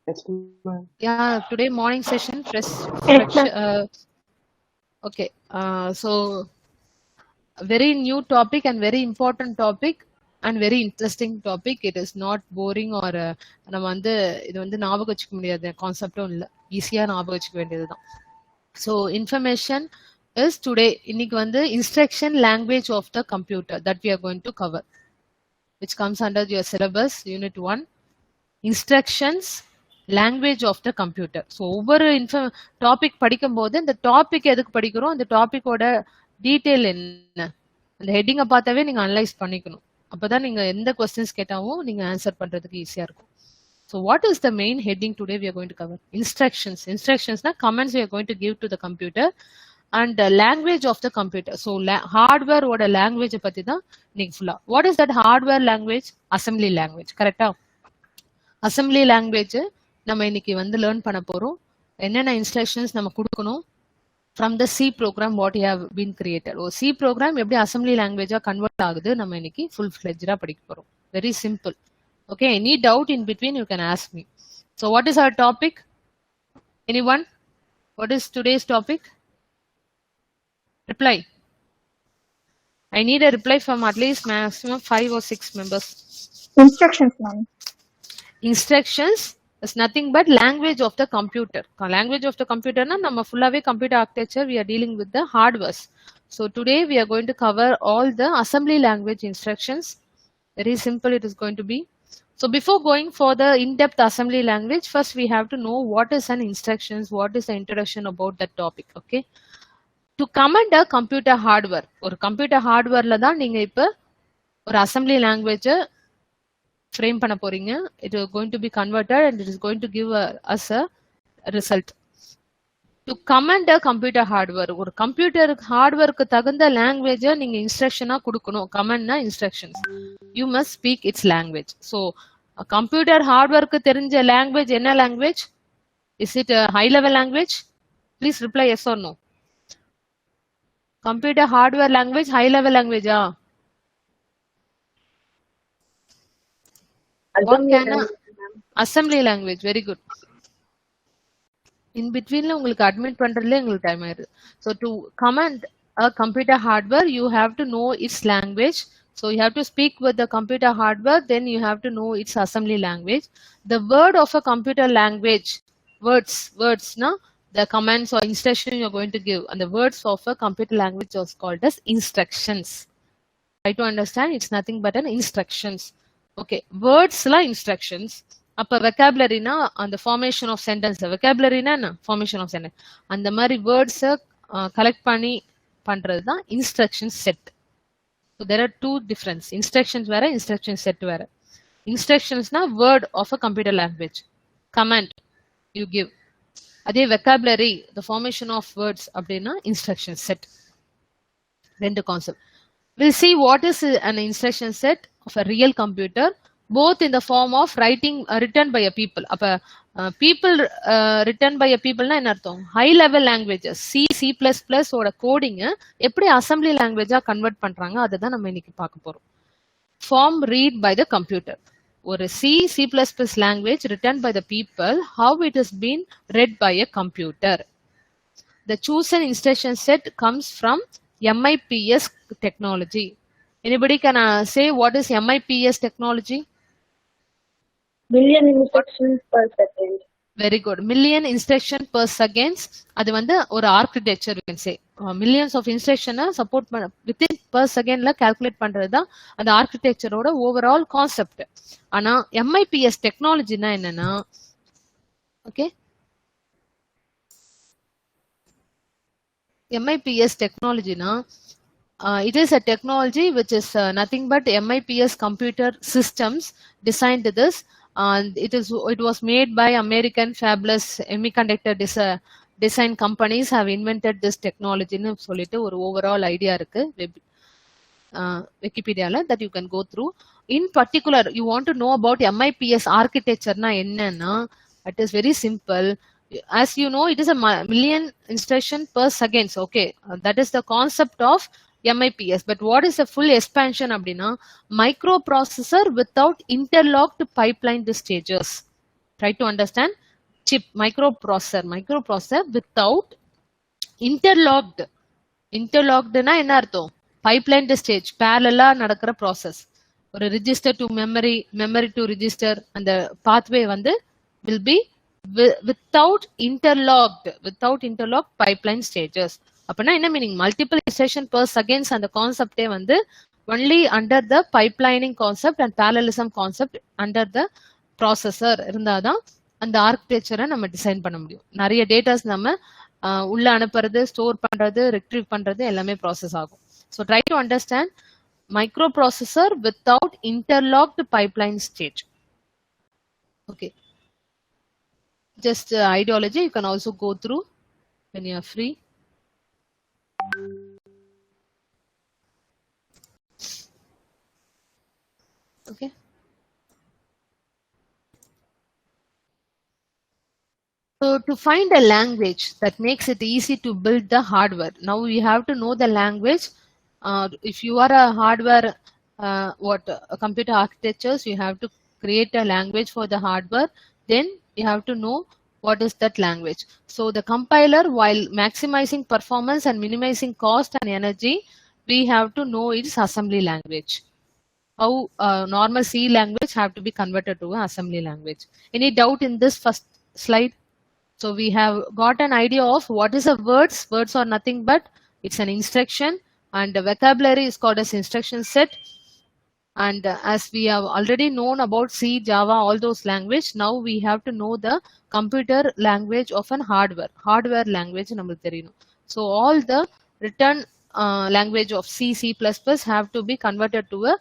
Yes, ma'am. Yeah, today morning session, Yes, ma'am. okay. So a very new topic and very important topic and very interesting topic. It is not boring or நம்ம வந்து இது வந்து ஞாபகம் வச்சுக்க முடியாத கான்செப்டும் இல்லை, ஈஸியா ஞாபகம் வச்சுக்க வேண்டியதுதான். ஸோ இன்ஃபர்மேஷன் இஸ் டுடே இன்னைக்கு வந்து instruction language of the computer that we are going to cover, which comes under your syllabus unit 1, instructions language of the computer. So ஒவ்வொரு டாபிக் படிக்கும் போது இந்த டாபிக் எதுக்கு படிக்கிறோம், அந்த டாபிக்கோட டீட்டெயில் என்ன, அந்த ஹெட்டிங்கை பார்த்தாவே நீங்க அனலைஸ் பண்ணிக்கணும். அப்பதான் நீங்க எந்த கொஸ்டின்ஸ் கேட்டாவும் நீங்க ஆன்சர் பண்றதுக்கு ஈஸியா இருக்கும். So what is the main heading today we are going to cover? Instructions. Instructions na commands we are going to give to the computer and the language of the computer. So hardware oda language பத்தி தான் இன்னைக்கு ஃபுல்லா. What is that hardware language? Assembly language. கரெக்டா? Assembly language நம்ம இன்னைக்கு வந்து learn பண்ண போறோம். என்னென்ன இன்ஸ்ட்ரக்ஷன்ஸ் நம்ம கொடுக்கணும் from the C program what you have been created. ஒரு சி ப்ரோக்ராம் எப்படி அசம்பிளி லாங்குவேஜா கன்வெர்ட் ஆகுது நம்ம இன்னைக்கு ஃபுல் ஃபிளெஜ்டா படிக்க போறோம். Very simple. Okay, any doubt in between you can ask me. So what is our topic? Anyone? What is today's topic? Reply. I need a reply from at least maximum 5 or 6 members. Instructions, ma'am. Instructions is nothing but language of the computer. Language of the computer na nama fullave computer architecture we are dealing with the hardwares. So today we are going to cover all the assembly language instructions. Very simple it is going to be. So before going for the in-depth assembly language, first we have to know what is an instructions, what is the introduction about that topic. Okay. To command a computer hardware, or computer hardware la தான் நீங்க இப்ப ஒரு assembly language frame பண்ண போறீங்க. It is going to be converted and it is going to give us a result. To command a computer hardware, ஒரு computer hardwareக்கு தகுந்த language நீங்க instructionஆ கொடுக்கணும். commandனா instructions. You must speak its language. So computer hardwareக்கு தெரிஞ்ச language என்ன language? Is it a high level language? Please reply yes or no. Computer hardware language high level language ah? What can assembly language? Very good. In between la உங்களுக்கு admit பண்றதுல உங்களுக்கு time ஆயிடுது. So to command a computer hardware you have to know its language. So you have to speak with the computer hardware, then you have to know its assembly language. The word of a computer language, words na, the commands or instruction you are going to give, and the words of a computer language is called as instructions. Try to understand, it's nothing but an instructions. Okay, words la instructions. அப்ப வெக்காபுலரினா அந்த formation of sentence, வெக்காபுலரினா என்ன formation of sentence, அந்த மாதிரி வேர்ட்ஸை collect பண்ணி பண்றது தான் instruction set. So there are two difference. Instructions வேற, instruction set வேற. இன்ஸ்ட்ரக்ஷன்ஸ்னா word of a computer language, command you give. அதே vocabulary the formation of words அப்படின்னா இன்ஸ்ட்ரக்ஷன் செட். ரெண்டு concept. We'll see what is an instruction set of a real computer, both in the form of writing written by a people. அப்ப people written by a people na என்ன அர்த்தம்? High level languages C++ ஓட coding எப்படி assembly லாங்குவேஜா convert பண்றாங்க அதை தான் நம்ம இன்னைக்கு பார்க்க போறோம். Form read by the computer. ஒரு C++ language written by the people, how it has been read by a computer. The chosen instruction set comes from MIPS technology. Anybody can say what is MIPS technology? Million instructions per second. Very good. Million instruction per seconds. அது வந்து ஒரு architecture we can say. Millions of instruction support பண்ண within per secondல calculate பண்றதுதான் அந்த architectureோட overall concept. ஆனா MIPS technologyனா என்னன்னா, okay, MIPS technology na, it is a technology which is nothing but MIPS computer systems designed to this, and it was made by American fabulous semiconductor design companies have invented this technology nu solittu or overall idea irukku Wikipedia la that you can go through. In particular you want to know about MIPS architecture na enna na, it is very simple. As you know, it is a million instruction per seconds. Okay, that is the concept of MIPS. But what is the full expansion அப்படின்னா, microprocessor without interlocked pipeline stages. Try to understand chip, microprocessor without interlocked-னா என்ன அர்த்தம்? Pipeline stage பேரலா நடக்கிற process. ஒரு register to memory to register, அந்த pathway வந்து will be without interlocked pipeline stages. அப்படின்னா என்ன meaning? Multiple instruction per seconds அந்த கான்செப்டே வந்து only under the pipelining concept and parallelism concept under the processor இருந்தாதான் அந்த ஆர்கிடெக்சரை நம்ம டிசைன் பண்ண முடியும். நிறைய டேட்டாஸ் நம்ம உள்ள அனுப்புறது, ஸ்டோர் பண்றது, ரெட்ரீவ் பண்றது எல்லாமே ப்ராசஸ் ஆகும். So try to understand microprocessor without interlocked pipeline stage. Okay, just ideology you can also go through when you are free. Okay, so to find a language that makes it easy to build the hardware, now we have to know the language. If you are a hardware computer architectures, you have to create a language for the hardware, then you have to know what is that language. So the compiler, while maximizing performance and minimizing cost and energy, we have to know its assembly language. How normal C language have to be converted to an assembly language. Any doubt in this first slide? So we have got an idea of what is a words. Words are nothing but it's an instruction, and the vocabulary is called as instruction set. And as we have already known about C, Java, all those language, now we have to know the computer language of an hardware language namakku theriyum. So all the written language of C, C++ have to be converted to a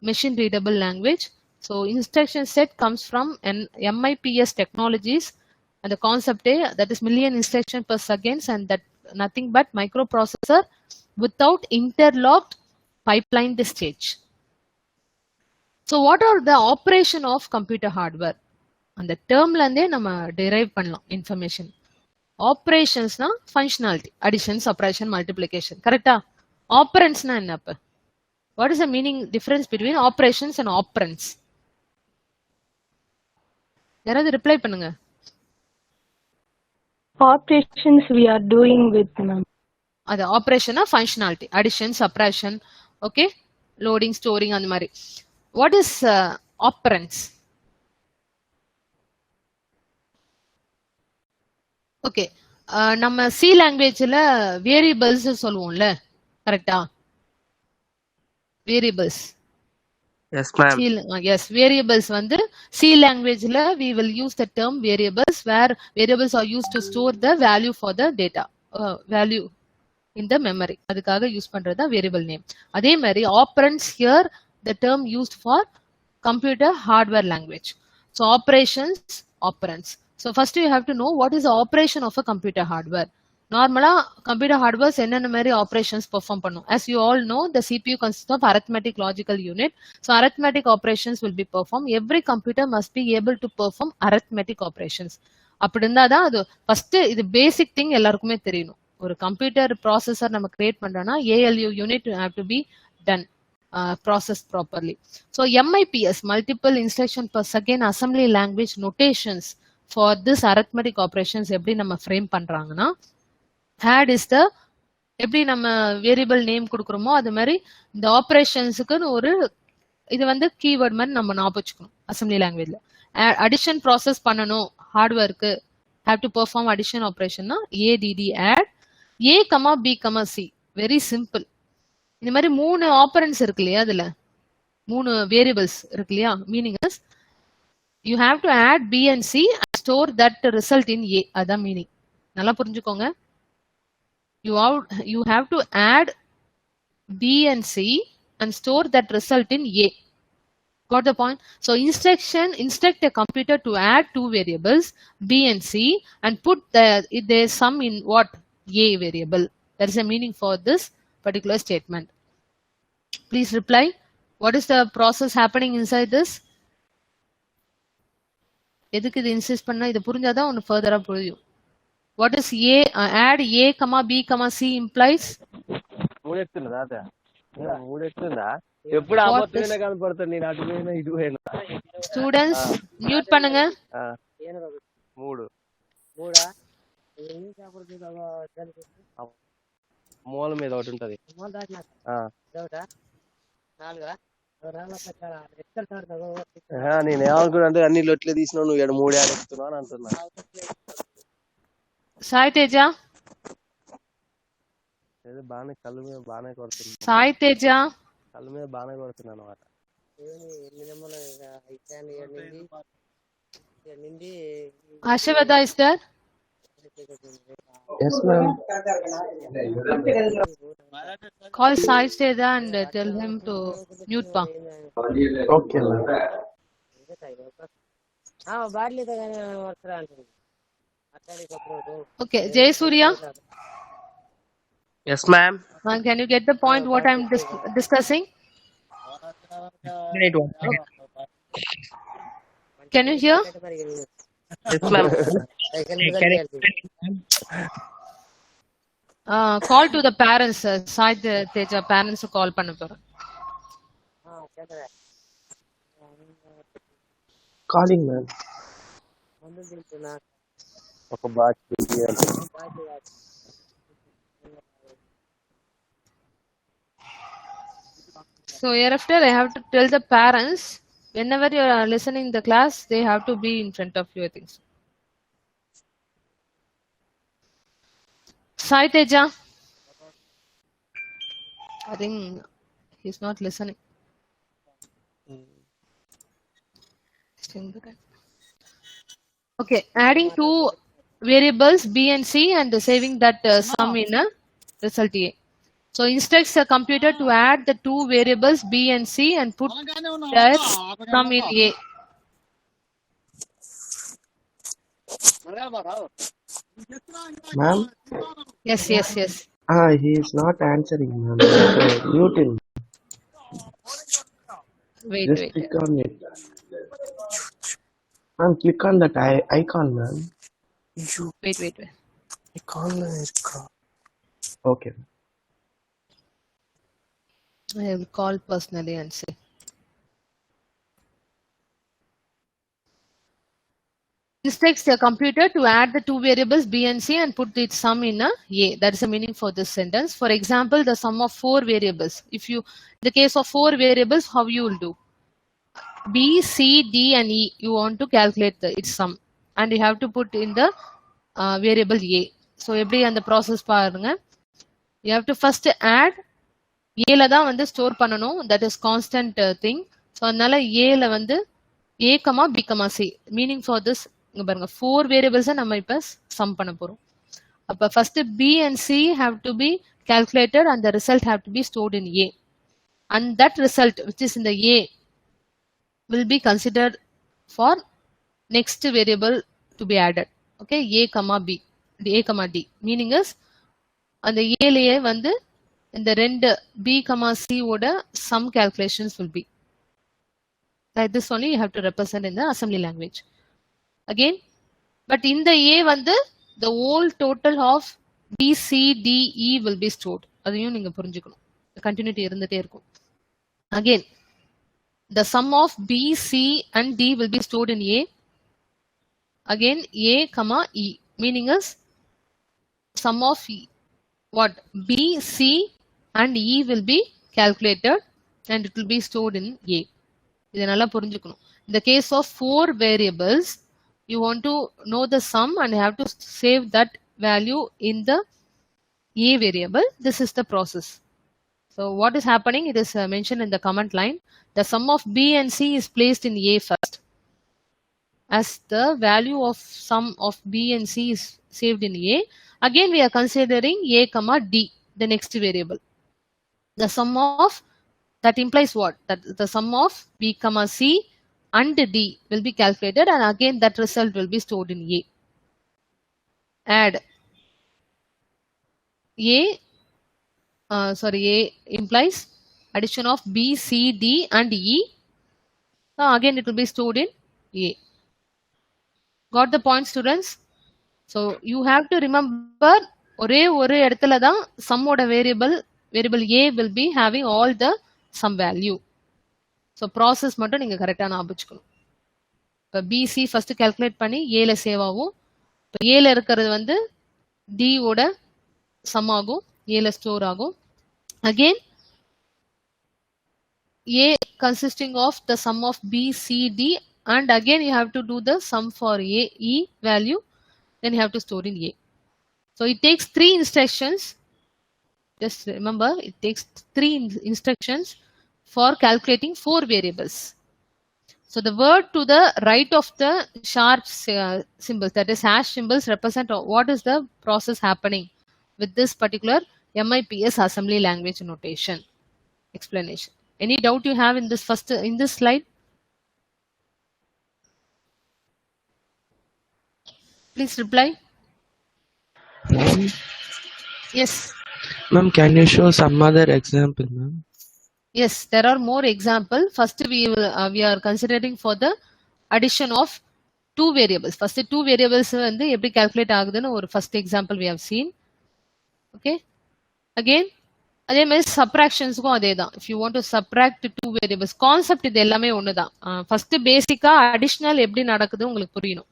machine readable language. So instruction set comes from MIPS technologies, and the concept that is million instruction per seconds, and that nothing but microprocessor without interlocked pipeline stage. So what are the operation of computer hardware? அந்த termல இருந்தே நம்ம derive பண்ணலாம் information. Operationsனா functionality, addition, subtraction, multiplication. கரெக்டா? Operandsனா என்ன அப்ப? What is the meaning difference between operations and operands? யாராவது reply பண்ணுங்க. Operations we are doing with ma'am. அது ஆபரேஷனா functionality, addition, subtraction, okay, loading, storing அந்த மாதிரி. What is operands? Okay, நம்ம C லாங்குவேஜ்ல வேரியபிள்ஸ் சொல்லுவோம்ல, கரெக்டா? Variables. Yes ma'am. Yes, variables வந்து C languageல we will use the term variables, where variables are used to store the value for the data, value in the memory. அதுக்காக use பண்றதா variable name. அதே மாதிரி operands here the term used for computer hardware language. So operations, operands. So first you have to know what is the operation of a computer hardware. Normally computer hardware என்னென்ன மாதிரி operations perform பண்ணும்? As you all know, the CPU consists of arithmetic logical unit. So arithmetic operations will be performed. Every computer must be able to perform arithmetic operations. அப்படி இருந்தாதான் அது first இது basic thing எல்லாருக்குமே தெரியணும். ஒரு computer processor நம்ம create பண்றோம்னா ALU unit have to be done, processed properly. So MIPS, multiple instruction per second assembly language notations for this arithmetic operations எப்படி நம்ம frame பண்றாங்கன்னா, add is the எப்படி நம்ம வேரியபிள் நேம் கொடுக்குறோமோ அது மாதிரி இந்த ஆபரேஷன்ஸுக்குன்னு ஒரு இது வந்து கீவேர்ட் மாதிரி நம்ம ஞாபகம் வச்சுக்கணும் அசம்பிளி லாங்குவேஜ்ல. அடிஷன் ப்ராசஸ் பண்ணணும் ஹார்ட்வேருக்கு, have to perform addition operation na ADD add A, B, C. Very simple. இந்த மாதிரி மூணு ஆப்பரண்ட்ஸ் இருக்கு இல்லையா, அதுல மூணு வேரியபிள்ஸ் இருக்கு இல்லையா, meaning is you have to add B and C and store that result in A. அதான் மீனிங். நல்லா புரிஞ்சுக்கோங்க. You have to add B and C and store that result in A. Got the point? So instruct a computer to add two variables B and C and put their sum in what? A variable. There is a meaning for this particular statement. Please reply. What is the process happening inside this? எதுக்கு இது insist பண்ணா இது புரிஞ்சாதான் ஒன்னு ஃபர்தரா புரியும். What is A? Add A, B, C implies? Students, mute பண்ணுங்க. 3 మూడా ఎన్ని చేపలు మూల మీద ఒకటి ఉంటది మూల దాటినా ఒకటా 4 నేనేమనుకున్నా అంటే అన్ని లొట్లే తీసినావు నువ్వు 3 ఆడేస్తున్నావు అని అంటున్నా. సాయి తేజ ఏదో బాగానే కళ్ళు మీద బాగానే కొడుతుంది. సాయి తేజ కళ్ళు మీద బాగానే కొడుతున్నా అనమాట. హర్షవర్ధ is there? Yes, ma'am. Call Sai Teja and tell him to mute pa. Okay, ma'am. Okay, Jay Surya. Yes, ma'am. Can you get the point what I'm discussing? Can you hear? Yes, ma'am. Call to the parents. Sai Teja parents call panna poran. Calling, ma'am. ఒక bat So hereafter I have to tell the parents whenever you are listening the class they have to be in front of you, I think so. Sai Teja, I think he's not listening. Okay, adding two variables B and C and saving that sum in a result A. So instructs the computer to add the two variables B and C and put that sum in A. Ma'am? Yes. He is not answering, ma'am. Mute him. Wait. Click on it. Ma'am, click on that icon, ma'am. Wait. Okay. I will call personally and say. Instructs the computer to add the two variables B and C and put its sum in a A. That is the meaning for this sentence. For example, the sum of 4 variables. In the case of 4 variables, how you will do? B, C, D and E. You want to calculate its sum. And you have to put in the variable A. So, every and the process parunga. You have to first add A la da vandu store pananum. That is constant thing. So, adnala A la vandu A, B, C. Meaning for this, இங்க பாருங்க 4 variables நம்ம இப்ப sum பண்ண போறோம். அப்ப first B and C have to be calculated and the result have to be stored in A. And that result which is in the A will be considered for next variable to be added. Okay, A, B, A, D. Meaning is அந்த A லயே வந்து இந்த ரெண்டு B, C ஓட sum calculations will be. Like this only you have to represent in the assembly language. Again, but in the A வந்து the whole total of B, C, D, E will be stored. அதையும் நீங்க புரிஞ்சுக்கணும். Continuity இருந்துட்டே இருக்கும். Again, the sum of B, C and D will be stored in A. Again, A, E. Meaning is sum of what? B, C and E will be calculated and it will be stored in A. இதை நல்லா புரிஞ்சுக்கணும். In the case of 4 variables, you want to know the sum and you have to save that value in the A variable. This is the process. So what is happening? It is mentioned in the comment line. The sum of B and C is placed in A first. As the value of sum of B and C is saved in A, again we are considering A, D, the next variable. The sum of that implies what? That the sum of B, C and D will be calculated and again that result will be stored in A. Add A implies addition of B, C, D and E. Again it will be stored in A. Got the point, students? So you have to remember ஒரே ஒரு இடத்துல தான் sum ஓட variable A will be having all the sum value. So process மட்டும் நீங்க கரெக்ட்டா ஞாபகம் வச்சுக்கணும். இப்போ பிசி ஃபர்ஸ்ட் கால்குலேட் பண்ணி ஏல சேவ் ஆகும். இப்போ ஏல இருக்கிறது வந்து டி ஓட சம் ஆகும், ஏல ஸ்டோர் ஆகும். Again A consisting of the sum of B, C, D, and again you have to do the sum for A, E value, then you have to store in A. So it takes 3 instructions. Just remember, it takes 3 instructions for calculating 4 variables. So the word to the right of the sharp symbols, that is hash symbols, represent what is the process happening with this particular MIPS assembly language notation. Explanation. Any doubt you have in this slide? Please reply. Ma'am, Yes. ma'am, can you show some other example, ma'am? Yes, there are more example. First we are considering for the addition of 2 variables. First 2 variables வந்து எப்படி calculate ஆகுதுன்னு ஒரு first example we have seen. Okay. Again, அதே மாதிரி சப்ராக்ஷன்ஸ்க்கும் அதே தான். If you want to subtract 2 variables, concept இது எல்லாமே ஒன்று தான். ஃபர்ஸ்ட் பேசிக்கா அடிஷனல் எப்படி நடக்குது உங்களுக்கு புரியணும்.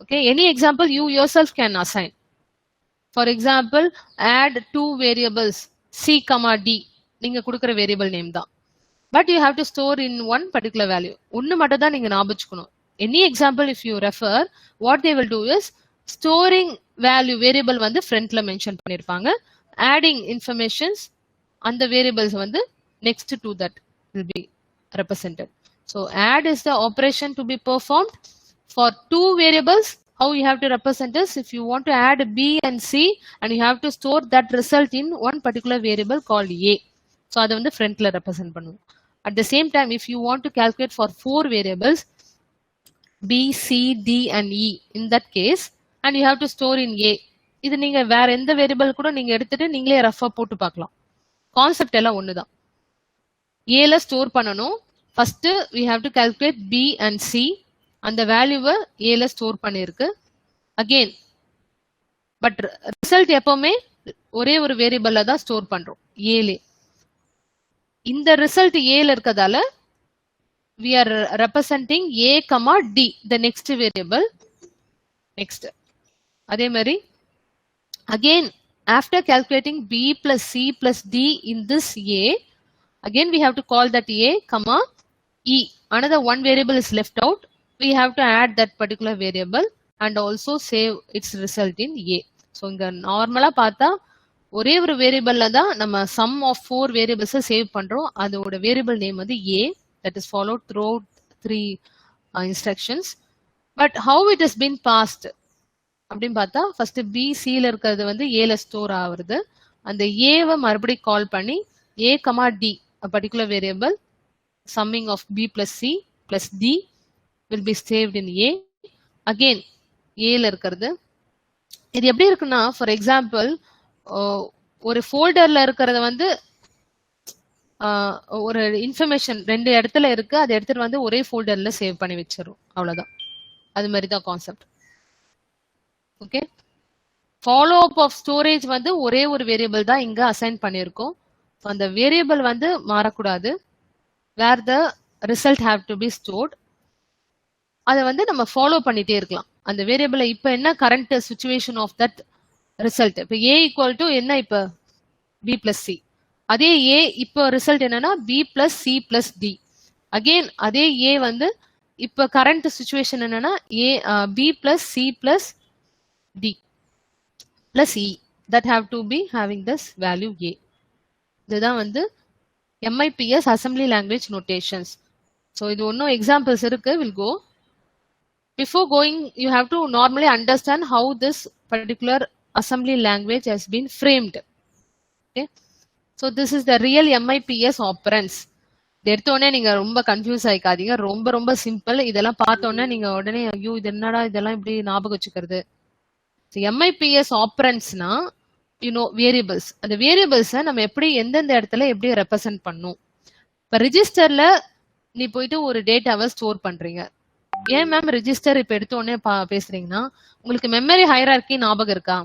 Okay, any example you yourself can assign. For example add 2 variables C comma D, நீங்க கொடுக்குற வேரியபிள் நேம் தான். But you have to store in one particular value. ஒன்று மட்டும் தான் நீங்க ஞாபகம் வச்சுக்கணும். Any example if you refer, what they will do is storing value variable வந்து ஃப்ரண்ட்ல மென்ஷன் பண்ணிருப்பாங்க. Adding informations and the variables வந்து next to that will be represented. So add is the operation to be performed for 2 variables. How you have to represent this? If you want to add B and C and you have to store that result in one particular variable called A. So அதை வந்து frontல represent பண்ணுவோம். At the same time, if you want to calculate for 4 variables B, C, D and E in that case, and you have to store in A. இது நீங்க வேற எந்த variable கூட நீங்க எடுத்துட்டு நீங்களே ரஃபா போட்டு பார்க்கலாம். கான்செப்ட் எல்லாம் ஒண்ணுதான். ஏல ஸ்டோர் பண்ணணும். First we have to calculate B and C. அந்த வேல்யூவை ஏல ஸ்டோர் பண்ணிருக்கு. அகெயின் பட் ரிசல்ட் எப்பவுமே ஒரே ஒரு வேரியபிள்ல தான் ஸ்டோர் பண்றோம், ஏலே. இந்த ரிசல்ட் ஏல இருக்கதால we are representing A, D, the next variable. Next. அதே மாதிரி again after calculating B plus C plus D in this A, again we have to call that A comma E. Another one variable is left out. We have to add that particular variable and also save its result in A. So இங்க நார்மலா பார்த்தா ஒரே ஒரு வேரியபிள்ல தான் நம்ம sum of 4 variables save பண்றோம். அதோட variable name வந்து A, that is followed throughout 3 instructions. But how it has been passed அப்படின்னு பார்த்தா ஃபர்ஸ்ட் பி சில இருக்கிறது வந்து ஏல ஸ்டோர் ஆகுறது. அந்த ஏவை மறுபடியும் கால் பண்ணி A comma D particular variable summing of B plus C plus D will be saved in A. Again ஏல இருக்கிறது இது எப்படி இருக்குன்னா, ஃபார் எக்ஸாம்பிள் ஒரு ஃபோல்டர்ல இருக்கிறத வந்து ஒரு இன்ஃபர்மேஷன் 2 இடத்துல இருக்கு, அதை எடுத்துட்டு வந்து ஒரே ஃபோல்டர்ல சேவ் பண்ணி வச்சிடும். அவ்வளவுதான். அது மாதிரி தான் concept. Okay, follow up of storage வந்து ஒரே ஒரு வேரியபிள் தான் இங்க அசைன் பண்ணியிருக்கோம். அந்த வேரியபிள் வந்து மாறக்கூடாது. Where the result have to be stored. அதை வந்து நம்ம ஃபாலோ பண்ணிட்டே இருக்கலாம். அந்த வேரியபிளை இப்போ என்ன current situation of that result. இப்போ ஏ ஈக்குவல் டு என்ன, இப்போ பி பிளஸ் சி. அதே ஏ இப்போ ரிசல்ட் என்னன்னா B plus C plus D. Again அதே ஏ வந்து இப்போ கரண்ட் சுச்சுவேஷன் என்னன்னா A B plus C plus D plus E that have to be having this value A. இதுதான் வந்து MIPS assembly language notations. So இது ஒன்னும் examples இருக்கு, will go. Before going, you have to normally understand how this particular assembly language has been framed. Okay, so this is the real MIPS operands. எடுத்தோடனே நீங்க ரொம்ப confuse ஆயிக்காதீங்க. ரொம்ப ரொம்ப simple. இதெல்லாம் பார்த்தோன்னே நீங்க உடனே ஐயோ இது என்னடா இதெல்லாம் இப்படி ஞாபகம் வச்சுக்கிறது. MIPS ஆப்பரண்ட்ஸ்னா வேரியபிள்ஸ். அந்த வேரியபிள்ஸை நம்ம எப்படி எந்தெந்த இடத்துல எப்படி ரெப்ரசென்ட் பண்ணும். இப்போ ரிஜிஸ்டர்ல நீ போயிட்டு ஒரு டேட்டாவை ஸ்டோர் பண்றீங்க. ஏன் மேம் ரிஜிஸ்டர் இப்போ எடுத்தோடனே பேசுறீங்கன்னா, உங்களுக்கு மெமரி ஹைரார்கி ஞாபகம் இருக்கா?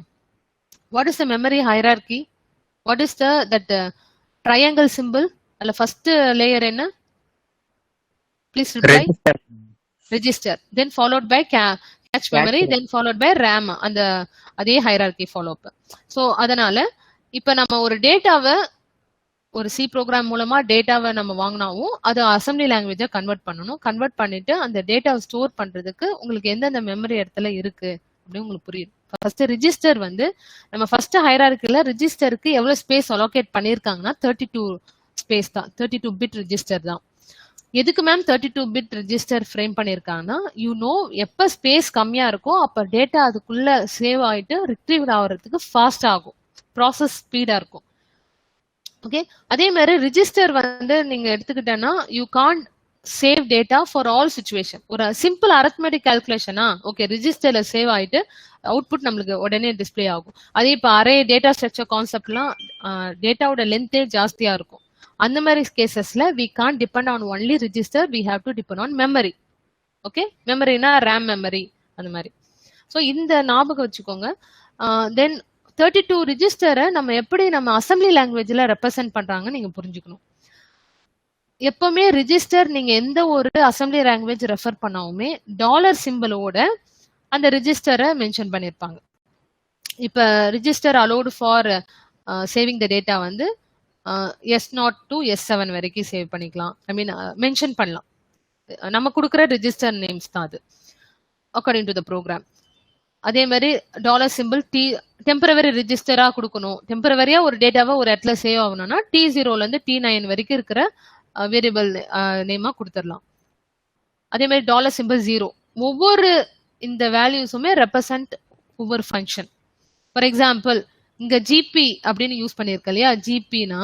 What is the memory hierarchy? What is that triangle simple? அதில் ஃபர்ஸ்ட் லேயர் என்ன? Please reply. register, then followed by cache memory, then followed by RAM. அந்த அதே hierarchy follow up. So அதனால இப்ப நம்ம ஒரு டேட்டாவை ஒரு சி ப்ரோக்ராம் மூலமா டேட்டாவை நம்ம வாங்கினாவும் அதை அசம்பிளி லாங்குவேஜா கன்வெர்ட் பண்ணணும். கன்வெர்ட் பண்ணிட்டு அந்த டேட்டாவை ஸ்டோர் பண்றதுக்கு உங்களுக்கு எந்தெந்த மெமரி இடத்துல இருக்கு அப்படின்னு உங்களுக்கு புரியும். ஃபர்ஸ்ட் ரிஜிஸ்டர் வந்து நம்ம ஃபர்ஸ்ட் ஹைரார்க்கில ரிஜிஸ்டருக்கு எவ்வளவு ஸ்பேஸ் அலோகேட் பண்ணிருக்காங்கன்னா 32 ஸ்பேஸ் தான், 32 பிட் ரிஜிஸ்டர் தான். எதுக்கு மேம் 32 பிட் ரிஜிஸ்டர் ஃப்ரேம் பண்ணிருக்காங்கன்னா எப்ப ஸ்பேஸ் கம்மியா இருக்கோ அப்ப டேட்டா அதுக்குள்ள சேவ் ஆயிட்டு ரிட்ரீவ் ஆகுறதுக்கு ஃபாஸ்ட் ஆகும், ப்ராசஸ் ஸ்பீடா இருக்கும். ஓகே, அதே மாதிரி ரிஜிஸ்டர் வந்து நீங்க எடுத்துக்கிட்டேன்னா you can't save data for all situation. ஒரு சிம்பிள் அரித்மெட்டிக் கால்குலேஷனா ஓகே ரிஜிஸ்டர்ல சேவ் ஆயிட்டு அவுட்புட் நம்மளுக்கு உடனே டிஸ்பிளே ஆகும். அதே இப்போ அரே டேட்டா ஸ்ட்ரக்சர் கான்செப்ட்லாம் டேட்டாவோட லென்த்தே ஜாஸ்தியா இருக்கும். அந்த மாதிரி கேசஸ்ல we can't depend on only register, we have to depend on memory. Okay, மெமரினா ரேம் மெமரி அந்த மாதிரி. ஸோ இந்த ஞாபகம் வச்சுக்கோங்க. தென் 32 ரிஜிஸ்டரை நம்ம எப்படி நம்ம அசம்பிளி லாங்குவேஜ்ல ரெப்ரசென்ட் பண்றாங்கன்னு நீங்க புரிஞ்சுக்கணும். எப்பவுமே ரிஜிஸ்டர் நீங்க எந்த ஒரு அசம்பிளி லாங்குவேஜ் ரெஃபர் பண்ணாலுமே டாலர் சிம்பிளோட அந்த ரிஜிஸ்டரை மென்ஷன் பண்ணிருப்பாங்க. இப்ப register allowed for saving the data வந்து S0 to S7 வரைக்கும் சேவ் பண்ணிக்கலாம். ஐ மீன் மென்ஷன் பண்ணலாம். நம்ம கொடுக்குற ரிஜிஸ்டர் நேம்ஸ் தான் அது அக்கார்டிங் டு த ப்ரோக்ராம். அதே மாதிரி டாலர் சிம்பிள் டெம்பரவரி ரிஜிஸ்டரா கொடுக்கணும். டெம்பரவரியா ஒரு டேட்டாவை ஒரு இடத்துல சேவ் ஆகணும்னா T0 இருந்து T9 வரைக்கும் இருக்கிற வேரியபிள் நேமா கொடுத்துடலாம். அதே மாதிரி டாலர் சிம்பிள் 0 ஒவ்வொரு இந்த வேல்யூஸுமே ரெப்ரசன்ட் ஒவ்வொரு ஃபங்க்ஷன். ஃபார் எக்ஸாம்பிள் இங்க ஜிபி அப்படின்னு யூஸ் பண்ணிருக்க இல்லையா, ஜிபினா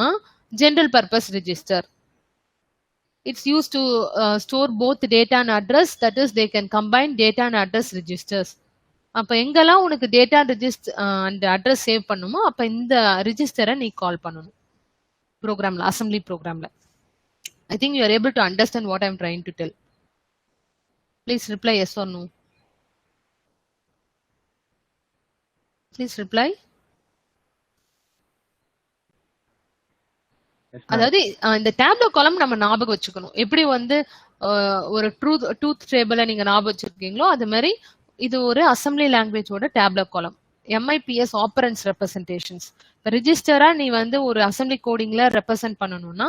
general purpose register. It's use to store both data and address, that is they can combine data and address registers. அப்ப எங்கெல்லாம் உனக்கு data register and address save பண்ணுமோ அப்ப இந்த ரிஜிஸ்டரை நீ கால் பண்ணணும் ப்ரோக்ராம்ல, அசம்பிளி ப்ரோக்ராம்ல. I think you are able to understand what I am trying to tell. Please reply yes or no. Please reply. அதாவது இந்த டேப்லோ காலம் நம்ம ஞாபகம் வச்சுக்கணும். எப்படி வந்து ஒரு ட்ரூத் டேபிள நீங்க ஞாபகம் வச்சிருக்கீங்களோ அது மாதிரி இது ஒரு அசம்பிளி லாங்குவேஜோட டேப்லோ காலம். MIPS appearance representations. ரிஜிஸ்டரா நீ வந்து ஒரு அசம்பிளி கோடிங்ல ரெப்ரசென்ட் பண்ணணும்னா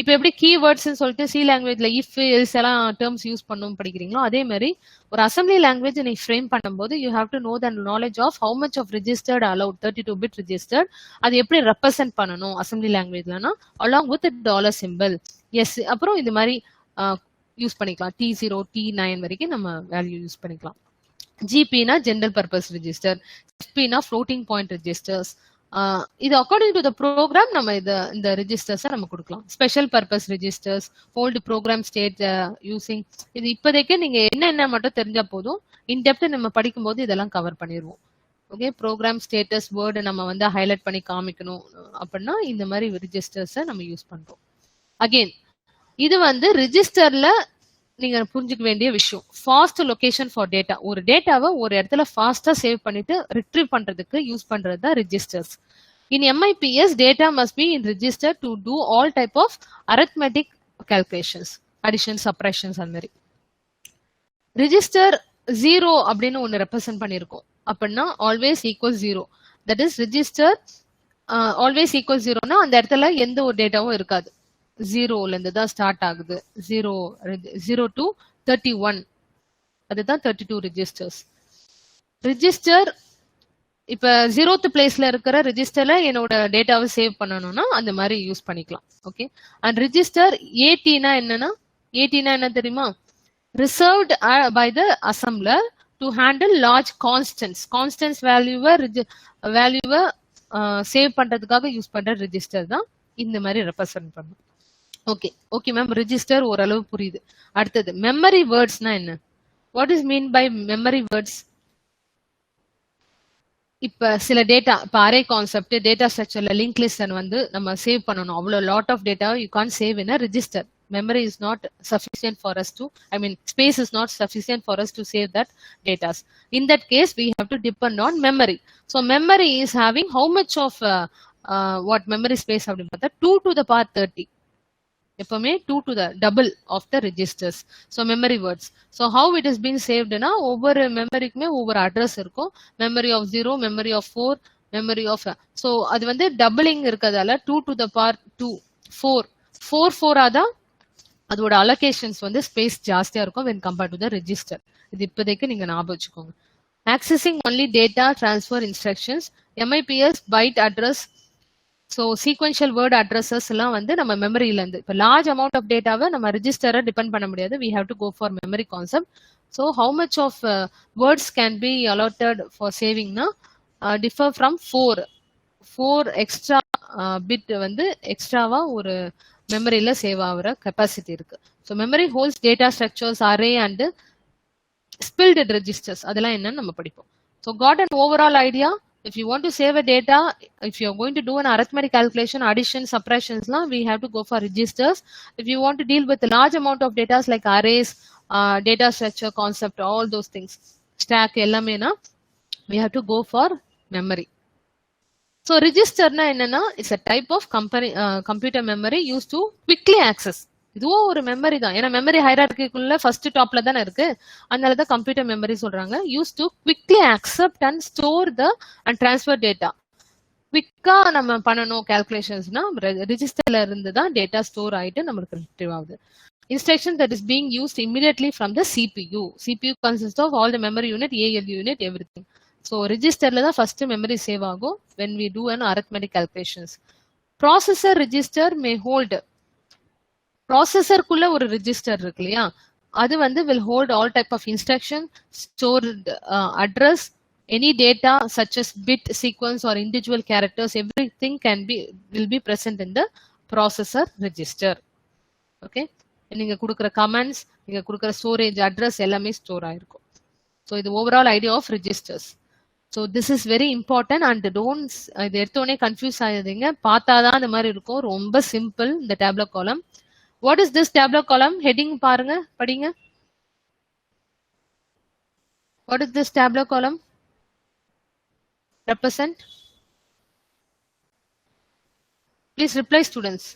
இப்ப எப்படி கீவேர்ட்ஸ் சொல்லிட்டு சி லாங்குவேஜ்ல இஃப் எல்ஸ் எல்லாம் டேர்ம்ஸ் யூஸ் பண்ணும் படிக்கிறீங்களோ அதே மாதிரி ஒரு அசம்பிளி லாங்குவேஜ் நீ ஃப்ரேம் பண்ணும்போது you have to know the knowledge of how much of registered allowed 32 bit registered. அது எப்படி ரெப்ரசென்ட் பண்ணணும் அசம்பிளி லாங்குவேஜ்லனா along with dollar simple. Yes, அப்புறம் இது மாதிரி யூஸ் பண்ணிக்கலாம். T0 T9 வரைக்கும் நம்ம வேல்யூ யூஸ் பண்ணிக்கலாம். ஜிபினா ஜெனரல் பர்பஸ் ரிஜிஸ்டர், எஃபினா ஃப்ளோட்டிங் பாயிண்ட் ரிஜிஸ்டர்ஸ். இது அக்கார்டிங் டு த ப்ரோக்ராம் நம்ம இந்த ரிஜிஸ்டர்ஸை நம்ம கொடுக்கலாம். Special purpose registers, hold program state using. இது இப்போதைக்கு நீங்க என்ன மட்டும் தெரிஞ்சா போதும், இன்டெப்த் நம்ம படிக்கும்போது இதெல்லாம் கவர் பண்ணிடுவோம். ஓகே, ப்ரோக்ராம் ஸ்டேட்டஸ் வேர்டு நம்ம வந்து ஹைலைட் பண்ணி காமிக்கணும் அப்படின்னா இந்த மாதிரி ரிஜிஸ்டர்ஸை நம்ம யூஸ் பண்றோம். அகெயின் இது வந்து ரிஜிஸ்டர்ல நீங்க புரிஞ்சுக்க வேண்டிய விஷயம். Fast location for data. ஒரு டேட்டாவை ஒரு இடத்துல ஃபாஸ்டா சேவ் பண்ணிட்டு ரிட்ரீவ் பண்றதுக்கு யூஸ் பண்றது தான் registers. In MIPS data must be in register to do all type of arithmetic calculations, addition, subtractions அந்த மாதிரி. ரிஜிஸ்டர் 0 அப்படின்னு ஒன்னு ரெப்ரசென்ட் பண்ணிருக்கோம். அப்படின்னா always equal 0. That is register always equal 0னா அந்த இடத்துல எந்த ஒரு டேட்டாவும் இருக்காது. 0ல இருந்து தான் ஸ்டார்ட் ஆகுது. 0 to 31 அதுதான் 32 ரிஜிஸ்டர்ஸ். ரிஜிஸ்டர் இப்ப 0th பிளேஸ்ல இருக்கிற ரிஜிஸ்டர்ல என்னோட டேட்டாவை சேவ் பண்ணணும்னா அந்த மாதிரி யூஸ் பண்ணிக்கலாம். ஓகே, அண்ட் ரிஜிஸ்டர் ATனா என்னன்னா, ATனா என்ன தெரியுமா? Reserved by the assembler to handle large constants வேல்யூவை சேவ் பண்றதுக்காக யூஸ் பண்ற ரிஜிஸ்டர் தான் இந்த மாதிரி ரெப்ரசென்ட் பண்ணும். ஓகே மேம், ரிஜிஸ்டர் ஓரளவு புரியுது. அடுத்தது மெமரி வேர்ட்ஸ்னா என்ன? What is mean by memory words? இப்ப சில டேட்டா, இப்ப அரே கான்செப்ட், டேட்டா ஸ்ட்ரக்சர்ல லிங்க் லிஸ்ட் வந்து நம்ம சேவ் பண்ணணும். அவ்வளவு lot of data you can't save in a register. Memory is not sufficient for us to, space is not sufficient for us to save that data. In that case, we have to depend on memory. So memory is having how much of what memory space? 2 to the power 30. எப்பவுமே 2 to the double of the registers. So memory words. So how it is being saved na ஒவ்வொரு மெமரிக்குமே ஒவ்வொரு address இருக்கும். memory of 0, memory of 4, memory of so அது வந்து doubling இருக்கதால 2 to the power 2 4 தான் அதோட allocations வந்து space ஜாஸ்தியா இருக்கும் when compared to the register. இது இப்போதைக்கு நீங்க ஞாபகம் வச்சுக்கோங்க. accessing only data transfer instructions, MIPS byte address. So sequential word addresses எல்லாம் வந்து நம்ம மெமரியில இருந்து இப்போ லார்ஜ் அமௌண்ட் ஆஃப் டேட்டாவை நம்ம ரிஜிஸ்டரை டிபெண்ட் பண்ண முடியாது. We have to go for memory concept. So how much of words can be allotted for சேவிங்னா டிஃபர் ஃப்ரம் 4 எக்ஸ்ட்ரா பிட் வந்து எக்ஸ்ட்ராவா ஒரு மெமரியில சேவ் ஆகிற கெப்பாசிட்டி இருக்கு. So memory holds data structures array and spilled registers அதெல்லாம் என்னன்னு நம்ம படிப்போம். So got an overall idea. If you want to save a data, if you are going to do an arithmetic calculation, addition, subtractions, we have to go for registers. If you want to deal with a large amount of data like arrays, data structure, concept, all those things, stack, ellamena, we have to go for memory. So register na enna, it's a type of computer memory used to quickly access. இதுவும் ஒரு memory தான். ஏன்னா memory ஹைரார்க்கிக்குள்ள first டாப்ல தானே இருக்கு. அதனால தான் computer memory சொல்றாங்க. Use to quickly accept and store the and transfer data. குவிக்கா நம்ம பண்ணணும் கால்குலேஷன்ஸ்னா ரிஜிஸ்டர்ல இருந்து தான் டேட்டா ஸ்டோர் ஆயிட்டு நம்மளுக்கு ரிட்ரீவ் ஆகுது. Instruction that is being used immediately from the CPU. CPU consists of all the memory unit, ALU unit, everything. So registerல தான் first memory save ஆகும் when we do an arithmetic calculations. Processor register may hold. ப்ராசஸருக்குள்ள ஒரு register இருக்கு இல்லையா, அது வந்து will hold all type of instruction, stored address, any data such as bit, sequence or individual characters, everything will be present in the processor register. Okay, நீங்க கொடுக்கிற comments, நீங்க கொடுக்கிற storage address எல்லாமே ஸ்டோர் ஆயிருக்கும். ஸோ இது overall idea of registers. So this is very important and don't இது எடுத்தோடனே confuse ஆகுதுங்க. பார்த்தாதான் இந்த மாதிரி இருக்கும். ரொம்ப சிம்பிள் இந்த டேப்லெட் காலம். What is this tabular column? Heading பாருங்க, படிங்க. What is this tabular column? Represent? Please reply, students.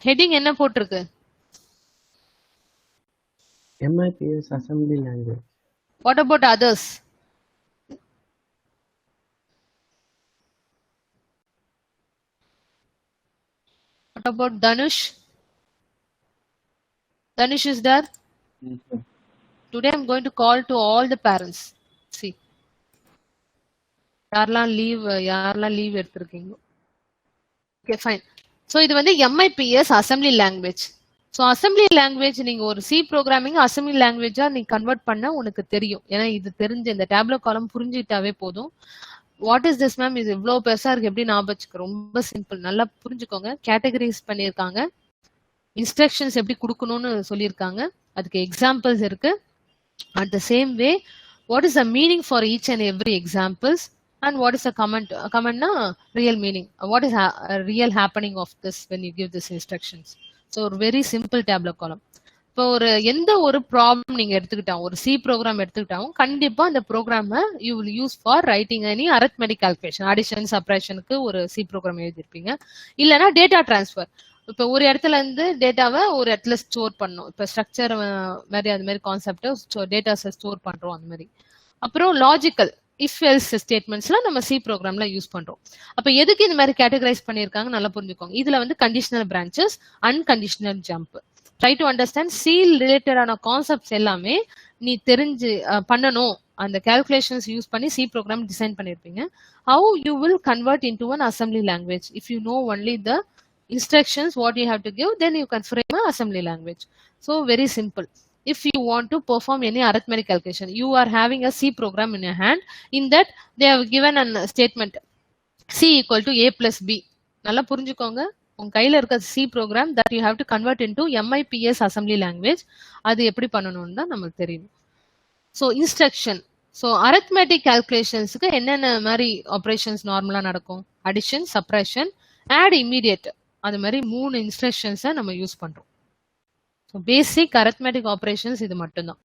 Heading என்ன போட்டிருக்கு? MIPS assembly language. What about others? What about Dhanush? Dhanush is there? Yes, Today I'm going to call to all the parents. See. யாரெல்லாம் leave எடுத்திருக்கீங்க? Okay, fine. So இது வந்து MIPS assembly language. So assembly language நீங்க ஒரு C programming assembly language நீங்க convert பண்ண உனக்கு தெரியும். ஏன்னா இது தெரிஞ்ச இந்த டேப்லெட் காலம் புரிஞ்சுட்டாவே போதும். வாட் இஸ் திஸ் மேம், இது இவ்வளவு பெருசா இருக்கு, எப்படி ஞாபகம் வச்சுக்க? ரொம்ப சிம்பிள், நல்லா புரிஞ்சுக்கோங்க. கேட்டகரிஸ் பண்ணியிருக்காங்க, இன்ஸ்ட்ரக்ஷன்ஸ் எப்படி கொடுக்கணும்னு சொல்லியிருக்காங்க, அதுக்கு எக்ஸாம்பிள்ஸ் இருக்கு. At the same way what is the meaning for each and every examples and what is a கமெண்ட்னா real meaning, what is real happening of this when you give this instructions. So ஒரு very simple tablet column. இப்போ எந்த ஒரு problem நீங்க எடுத்துக்கிட்டாலும், ஒரு C program எடுத்துக்கிட்டாலும் கண்டிப்பா அந்த ப்ரோக்ராமை you will use for writing any arithmetic calculation, addition சப்ராக்ஷனுக்கு ஒரு சி ப்ரோக்ராம் எழுதிருப்பீங்க. இல்லைன்னா டேட்டா டிரான்ஸ்ஃபர், இப்போ ஒரு இடத்துல இருந்து டேட்டாவை ஒரு இடத்துல ஸ்டோர் பண்ணணும். இப்போ ஸ்ட்ரக்சர் மாதிரி அது மாதிரி கான்செப்டை டேட்டாஸை ஸ்டோர் பண்றோம் அந்த மாதிரி. அப்புறம் லாஜிக்கல் இஃப் எல்ஸ் ஸ்டேட்மெண்ட்ஸ்லாம் நம்ம சி ப்ரோக்ராம்ல யூஸ் பண்றோம். அப்ப எதுக்கு இந்த மாதிரி கேட்டகரைஸ் பண்ணியிருக்காங்க நல்லா புரிஞ்சுக்கோங்க. இதுல வந்து conditional branches, unconditional jump. Try to understand. C ரிலேட்டடான கான்செப்ட்ஸ் எல்லாமே நீ தெரிஞ்சு பண்ணணும். அந்த கால்குலேஷன்ஸ் யூஸ் பண்ணி சி ப்ரோக்ராம் டிசைன் பண்ணிருப்பீங்க. How you will convert into an assembly language if you know only the instructions what you have to give, then you can frame an assembly language. So very simple. If you want to perform any arithmetic calculation, you are having a C program in your hand. In that they have given a statement C equal to A plus B. நல்லா புரிஞ்சுக்கோங்க. உங்க கையில இருக்க C program that you have to convert into MIPS assembly language. அது எப்படி பண்ணணும்னு தான் நமக்கு தெரியும். So instruction. So arithmetic calculationsக்கு என்னென்ன மாதிரி operations நார்மலா நடக்கும்? Addition, subtraction, add, immediate. அது மாதிரி 3 இன்ஸ்ட்ரக்ஷன்ஸை நம்ம யூஸ் பண்றோம். ஸோ பேசிக் அரித்மெட்டிக் ஆப்ரேஷன்ஸ் இது மட்டும்தான்.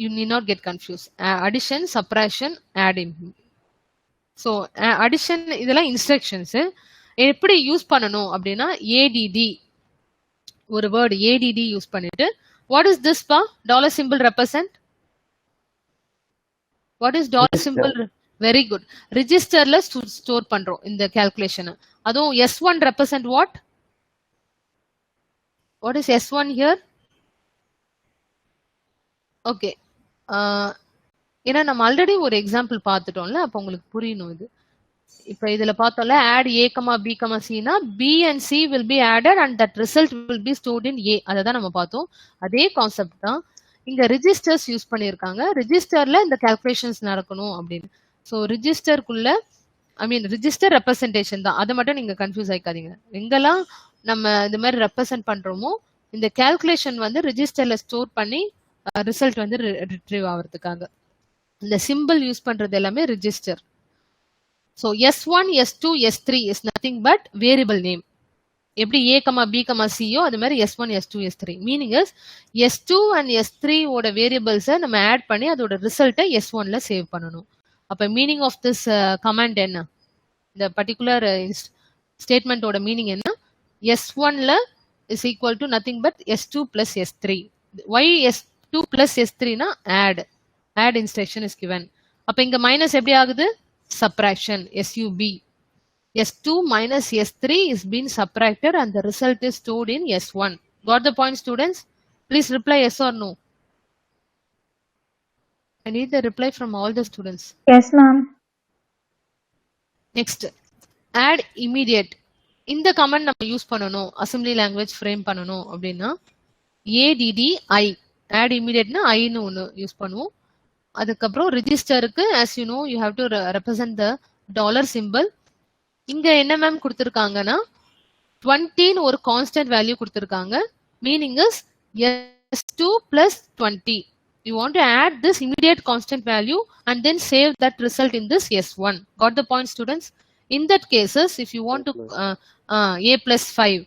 You need not get confuse. Addition, subtraction, adding. So addition இதெல்லாம் இன்ஸ்ட்ரக்ஷன்ஸ். எப்படி யூஸ் பண்ணணும் அப்படின்னா ஏடிடி ஒரு வேர்டு ஏடிடி யூஸ் பண்ணிட்டு வாட் இஸ் திஸ் பா dollar simple represent what is dollar simple very good ரிஜிஸ்டர்ல ஸ்டோர் பண்றோம் இந்த கால்குலேஷன். அதுவும் S1 represent what is S1 here? Okay ஏன்னா நம்ம ஆல்ரெடி ஒரு எக்ஸாம்பிள் பார்த்துட்டோம்ல, அப்போ உங்களுக்கு புரியணும் இது. இப்போ இதுல பார்த்தோம்ல add a, b, c னா b and c will be added and that result will be stored in a. அதை தான் நம்ம பார்த்தோம். அதே கான்செப்ட் தான் இங்க ரிஜிஸ்டர்ஸ் யூஸ் பண்ணியிருக்காங்க. ரிஜிஸ்டர்ல இந்த கால்குலேஷன்ஸ் நடக்கணும் அப்படின்னு. ஸோ ரிஜிஸ்டருக்குள்ள ரிஜிஸ்டர் ரெப்ரசன்டேஷன் தான், அதை மட்டும் நீங்க கன்ஃபியூஸ் ஆயிக்காதீங்க. எங்கெல்லாம் நம்ம இந்த மாதிரி ரெப்ரசன்ட் பண்றோமோ இந்த கால்குலேஷன் வந்து ரிஜிஸ்டர்ல ஸ்டோர் பண்ணி ரிசல்ட் வந்து ரிட்ரீவ் ஆகிறதுக்காக இந்த சிம்பிள் யூஸ் பண்றது எல்லாமே register. So S1, S2, S3 is nothing but variable name. எப்படி A, B, C யோ அது மாதிரி S1, S2, S3. Meaning is S2 and S3 ஓட வேரியபிள்ஸை நம்ம ஆட் பண்ணி அதோட ரிசல்ட்டை S1ல சேவ் பண்ணணும். அப்ப மீனிங் ஆஃப் திஸ் கமாண்ட் என்ன? இந்த பர்டிகுலர் ஸ்டேட்மெண்டோட மீனிங் என்ன? S1ல is equal to nothing but S2 plus S3. Why S2 plus S3 னா add instruction is given. அப்ப இங்க மைனஸ் எப்படி ஆகுது? Subtraction, SUB. S2 minus S3 is being subtracted and the result is stored in S1. Got the point, students? Please reply yes or no. I need the reply from all the students. Yes, ma'am. Next, add immediate. இந்த comment நம்ம use பண்ணணும், assembly language frame பண்ணணும் அப்படின்னா ADDI, add immediateனா ஐன்னு ஒன்று use பண்ணுவோம். அதுக்கப்புறம் ரிஜிஸ்டருக்கு as you know you have to represent the dollar symbol. இங்க என்ன மேம் கொடுத்திருக்காங்கன்னா 20 ஒரு கான்ஸ்டன்ட் வேல்யூ கொடுத்திருக்காங்க. Meaning is S2 plus 20. You want to add this immediate constant value and then save that result in this S1. Got the point, students? In that cases if you want to A plus 5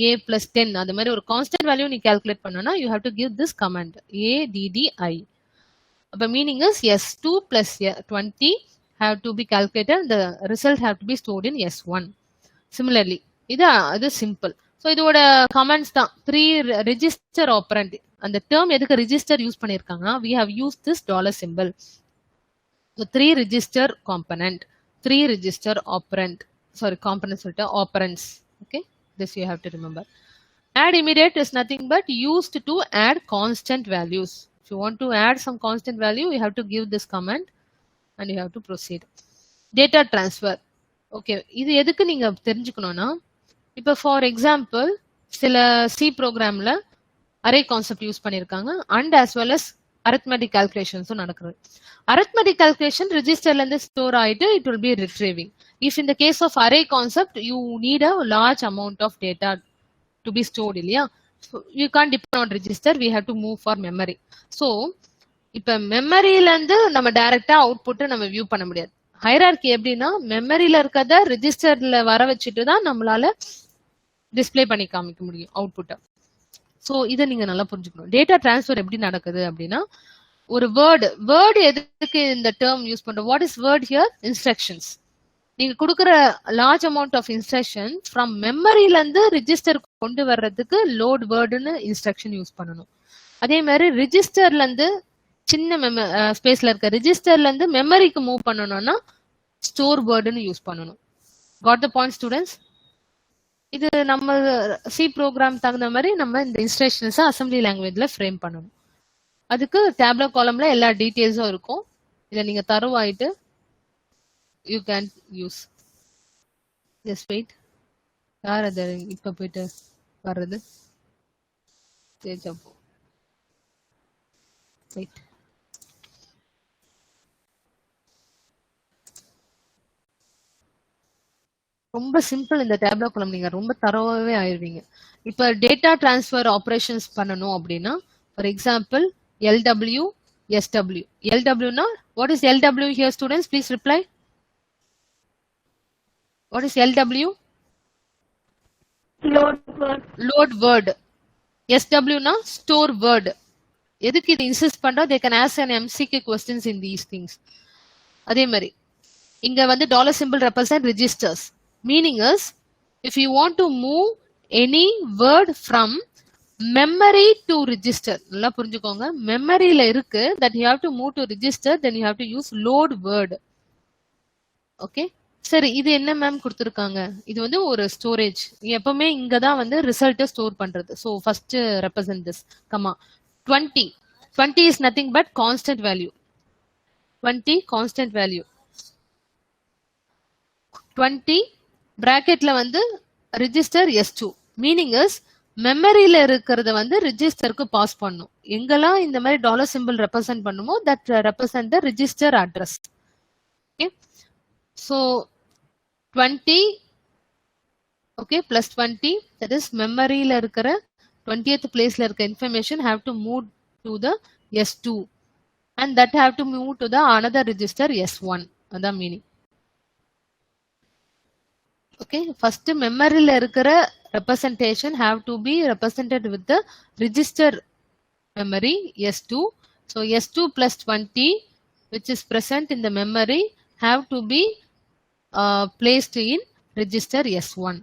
A plus 10 அது மாதிரி ஒரு constant value நீ calculate பண்ணனா you have to give this command ADDI. அப்ப meaning is S2 plus 20 have to be calculated and the result have to be stored in S1. Similarly இது simple. So இதோட comments தான் 3 register operand. அந்த term எதுக்கு register use பண்ணியிருக்காங்கன்னா we have used this dollar symbol. So 3 register component 3 register operand component சொல்லிட்டு operands. Okay, this you have to remember. Add immediate is nothing but used to add constant values. If you want to add some constant value, you have to give this command and you have to proceed. Data transfer. Okay, இது எதுக்கு நீங்க தெரிஞ்சுக்கணும்னா இப்போ for example சில C ப்ரோக்ராம்ல array concept use பண்ணியிருக்காங்க and as well as arithmetic calculations நடக்குது. arithmetic calculation ரெஜிஸ்டர்ல இருந்து ஸ்டோர் ஆயிட்டு it will be retrieving. If in the case of array concept you need a large amount of data to be stored இல்லையா? So you can't depend on register, we have to move for memory. So இப்ப மெமரியில இருந்து நம்ம டைரக்டா output நம்ம view பண்ண முடியாது. Hierarchy எப்படின்னா மெமரியில இருக்கத ரெஜிஸ்டர்ல வர வச்சுட்டு தான் நம்மளால டிஸ்பிளே பண்ணி காமிக்க முடியும் அவுட்புட்டை. ஸோ இதை நீங்க நல்லா புரிஞ்சுக்கணும். டேட்டா டிரான்ஸ்ஃபர் எப்படி நடக்குது அப்படின்னா ஒரு வேர்டு எதுக்கு இந்த டேர்ம் யூஸ் பண்றோம்? What is word here? Instructions. நீங்க கொடுக்குற large amount of instruction from மெமரியில இருந்து ரிஜிஸ்டர் கொண்டு வர்றதுக்கு லோட் வேர்டுன்னு இன்ஸ்ட்ரக்ஷன் யூஸ் பண்ணணும். அதே மாதிரி ரிஜிஸ்டர்ல இருந்து சின்ன ஸ்பேஸ்ல இருக்க ரிஜிஸ்டர்ல இருந்து மெமரிக்கு மூவ் பண்ணணும்னா ஸ்டோர் வேர்டுன்னு யூஸ் பண்ணணும். Got the point students? இது நம்ம சி ப்ரோக்ராம் தகுந்த மாதிரி நம்ம இந்த இன்ஸ்ட்ரக்ஷன்ஸை அசெம்பிளி லாங்குவேஜ்ல ஃப்ரேம் பண்ணணும். அதுக்கு டேப்லோ காலம்ல எல்லா டீட்டெயில்ஸும் இருக்கும். இதை நீங்க தருவாயிட்டு you can use. Just wait. யார் அது இப்ப போயிட்டு வர்றது? வெயிட். ரொம்ப சிம்பிள் இந்த டேப்லோ காலம், நீங்க ரொம்ப தரவாவே ஆயிருவீங்க. இப்ப டேட்டா டிரான்ஸ்ஃபர் ஆபரேஷன்ஸ் பண்ணணும் அப்படின்னா for example LW SW. LW னா what is LW here students? Please reply. What is LW? Load word. SW னா ஸ்டோர் வேர்ட். எதுக்கு இது இன்சிஸ்ட் பண்றோம்? they can ask an MCQ questions in these things. அதே மாதிரி இங்க வந்து dollar symbol represent registers. Meaning is, if you want to move any word from memory to register, நல்லா புரிஞ்சுக்கோங்க, மெமரியில இருக்கு, that you have to move to register, then you have to use load word. Okay, சரி, இது என்ன ma'am கொடுத்துருக்காங்க? இது வந்து ஒரு ஸ்டோரேஜ். எப்பவுமே இங்க தான் வந்து ரிசல்ட்டை ஸ்டோர் பண்றது. So first represent this comma 20. 20 is nothing but constant value. 20 constant value. 20 பிராக்கெட்ல வந்து ரெஜிஸ்டர் S2. மீனிங் இஸ் மெமரியில இருக்கிறத வந்து ரெஜிஸ்டருக்கு பாஸ் பண்ணும். எங்கெல்லாம் இந்த மாதிரி டாலர் சிம்பிள் ரெப்ரசென்ட் பண்ணுமோ that represent the register address. Okay, so 20 okay plus 20, that is மெமரியில இருக்கிற 20th பிளேஸ்ல இருக்க information have to move to the S2 and that have to move to the another register S1. அதான் meaning. Okay, first மெமரியில இருக்கிற representation have to be represented with the register memory S2. So S2 plus 20 which is present in the memory have to be placed in register S1.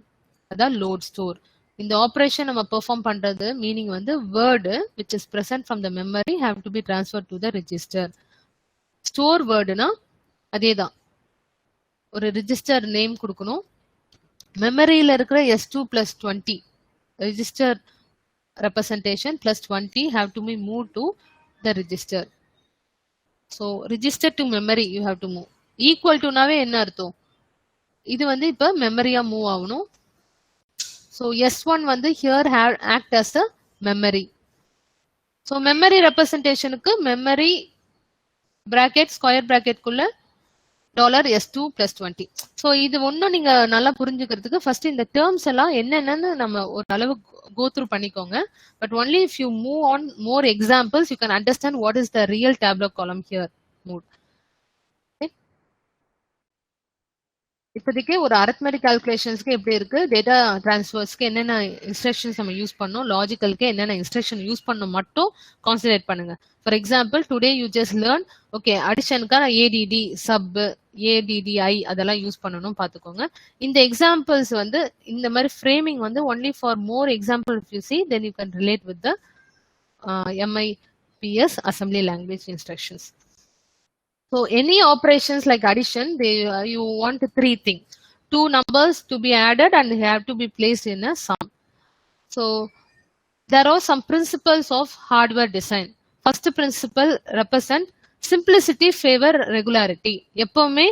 அதான் load store. இந்த operation நம்ம perform பண்றது meaning வந்து word which is present from the memory have to be transferred to the register. Store வேர்டுனா அதேதான், ஒரு register name கொடுக்கணும். மெமரியில இருக்கிற S2 plus 20 register representation plus 20 have to be moved to the register. So register to memory you have to move. Equal to நாவே என்ன அர்த்தம்? இது வந்து இப்ப மெமரியா மூவ் ஆகணும். So S1 வந்து here have act as a memory. So memory representationக்கு memory bracket square bracket குள்ள $S2 plus 20. So இது ஒன்னும் நீங்க நல்லா புரிஞ்சுக்கிறதுக்கு ஃபர்ஸ்ட் இந்த டேர்ம்ஸ் எல்லாம் என்னென்னு நம்ம ஒரு அளவு go through பண்ணிக்கோங்க. But only if you move on more examples you can understand what is the real tabular column here moved. இப்போதைக்கு ஒரு arithmetic calculationsக்கு எப்படி இருக்கு, டேட்டா டிரான்ஸ்ஃபர்ஸ்க்கு என்னென்ன இன்ஸ்ட்ரக்ஷன்ஸ் நம்ம யூஸ் பண்ணோம், லாஜிக்கலுக்கு என்னென்ன இன்ஸ்ட்ரக்ஷன் யூஸ் பண்ணோம் மட்டும் கான்சன்ட்ரேட் பண்ணுங்க. For example today you just learn okay அடிஷனுக்கான ஏடிடி சப் ஏடிடிஐ அதெல்லாம் யூஸ் பண்ணணும் பார்த்துக்கோங்க. இந்த எக்ஸாம்பிள்ஸ் வந்து இந்த மாதிரி ஃப்ரேமிங் வந்து only for more example if you see then you can relate with the MIPS assembly language instructions. So any operations like addition, you want three things: two numbers to be added and they have to be placed in a sum. So there are some principles of hardware design. First principle represent simplicity favor regularity. எப்பவுமே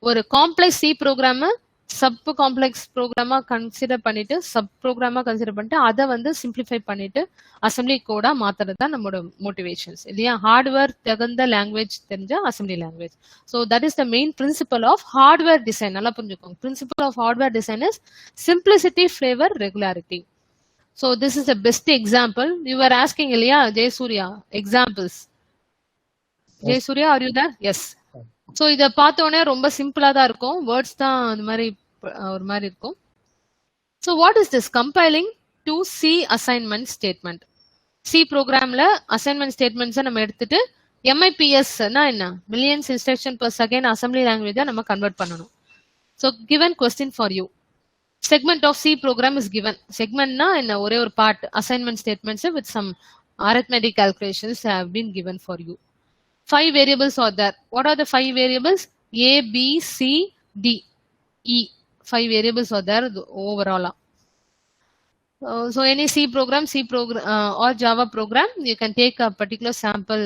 ஒரு complex C ப்ரோக்ராம sub complex ப்ரோக்ராமா consider பண்ணிட்டு sub ப்ரோக்ராமா consider பண்ணிட்டு அதை வந்து simplify பண்ணிட்டு அசம்பிளி கோடா மாத்துறது தான் நம்மளோட மோட்டிவேஷன்ஸ் இல்லையா. ஹார்ட்வேர் தகுந்த லாங்குவேஜ் தெரிஞ்ச assembly language. So that is the main principal of hardware design. நல்லா புரிஞ்சுக்கோங்க. Principal of hardware design is simplicity flavour regularity. So this is the best example. You are asking இல்லையா Jayasuriya examples. Jayasuriya are you there? Yes. So இதை பார்த்தோன்னே ரொம்ப சிம்பிளா தான் இருக்கும், words தான் அந்த மாதிரி ஒரு மாதிரி இருக்கும். So what is this? Compiling to C assignment statement. C ப்ரோக்ராம்ல அசைன்மெண்ட் ஸ்டேட்மெண்ட்ஸை நம்ம எடுத்துட்டு MIPSனா என்ன, மில்லியன்ஸ் இன்ஸ்ட்ரக்ஷன் பர் செகண்ட் அசம்பிளி லாங்குவேஜா நம்ம கன்வெர்ட் பண்ணணும். So given question for you. Segment of C program is given. செக்மெண்ட்னா என்ன, ஒரே ஒரு part. Assignment statements with some arithmetic calculations have been given for you. 5 variables are there. What are the 5 variables? A, B, C, D, E. 5 variables are there overall. So any C program or Java program, you can take a particular sample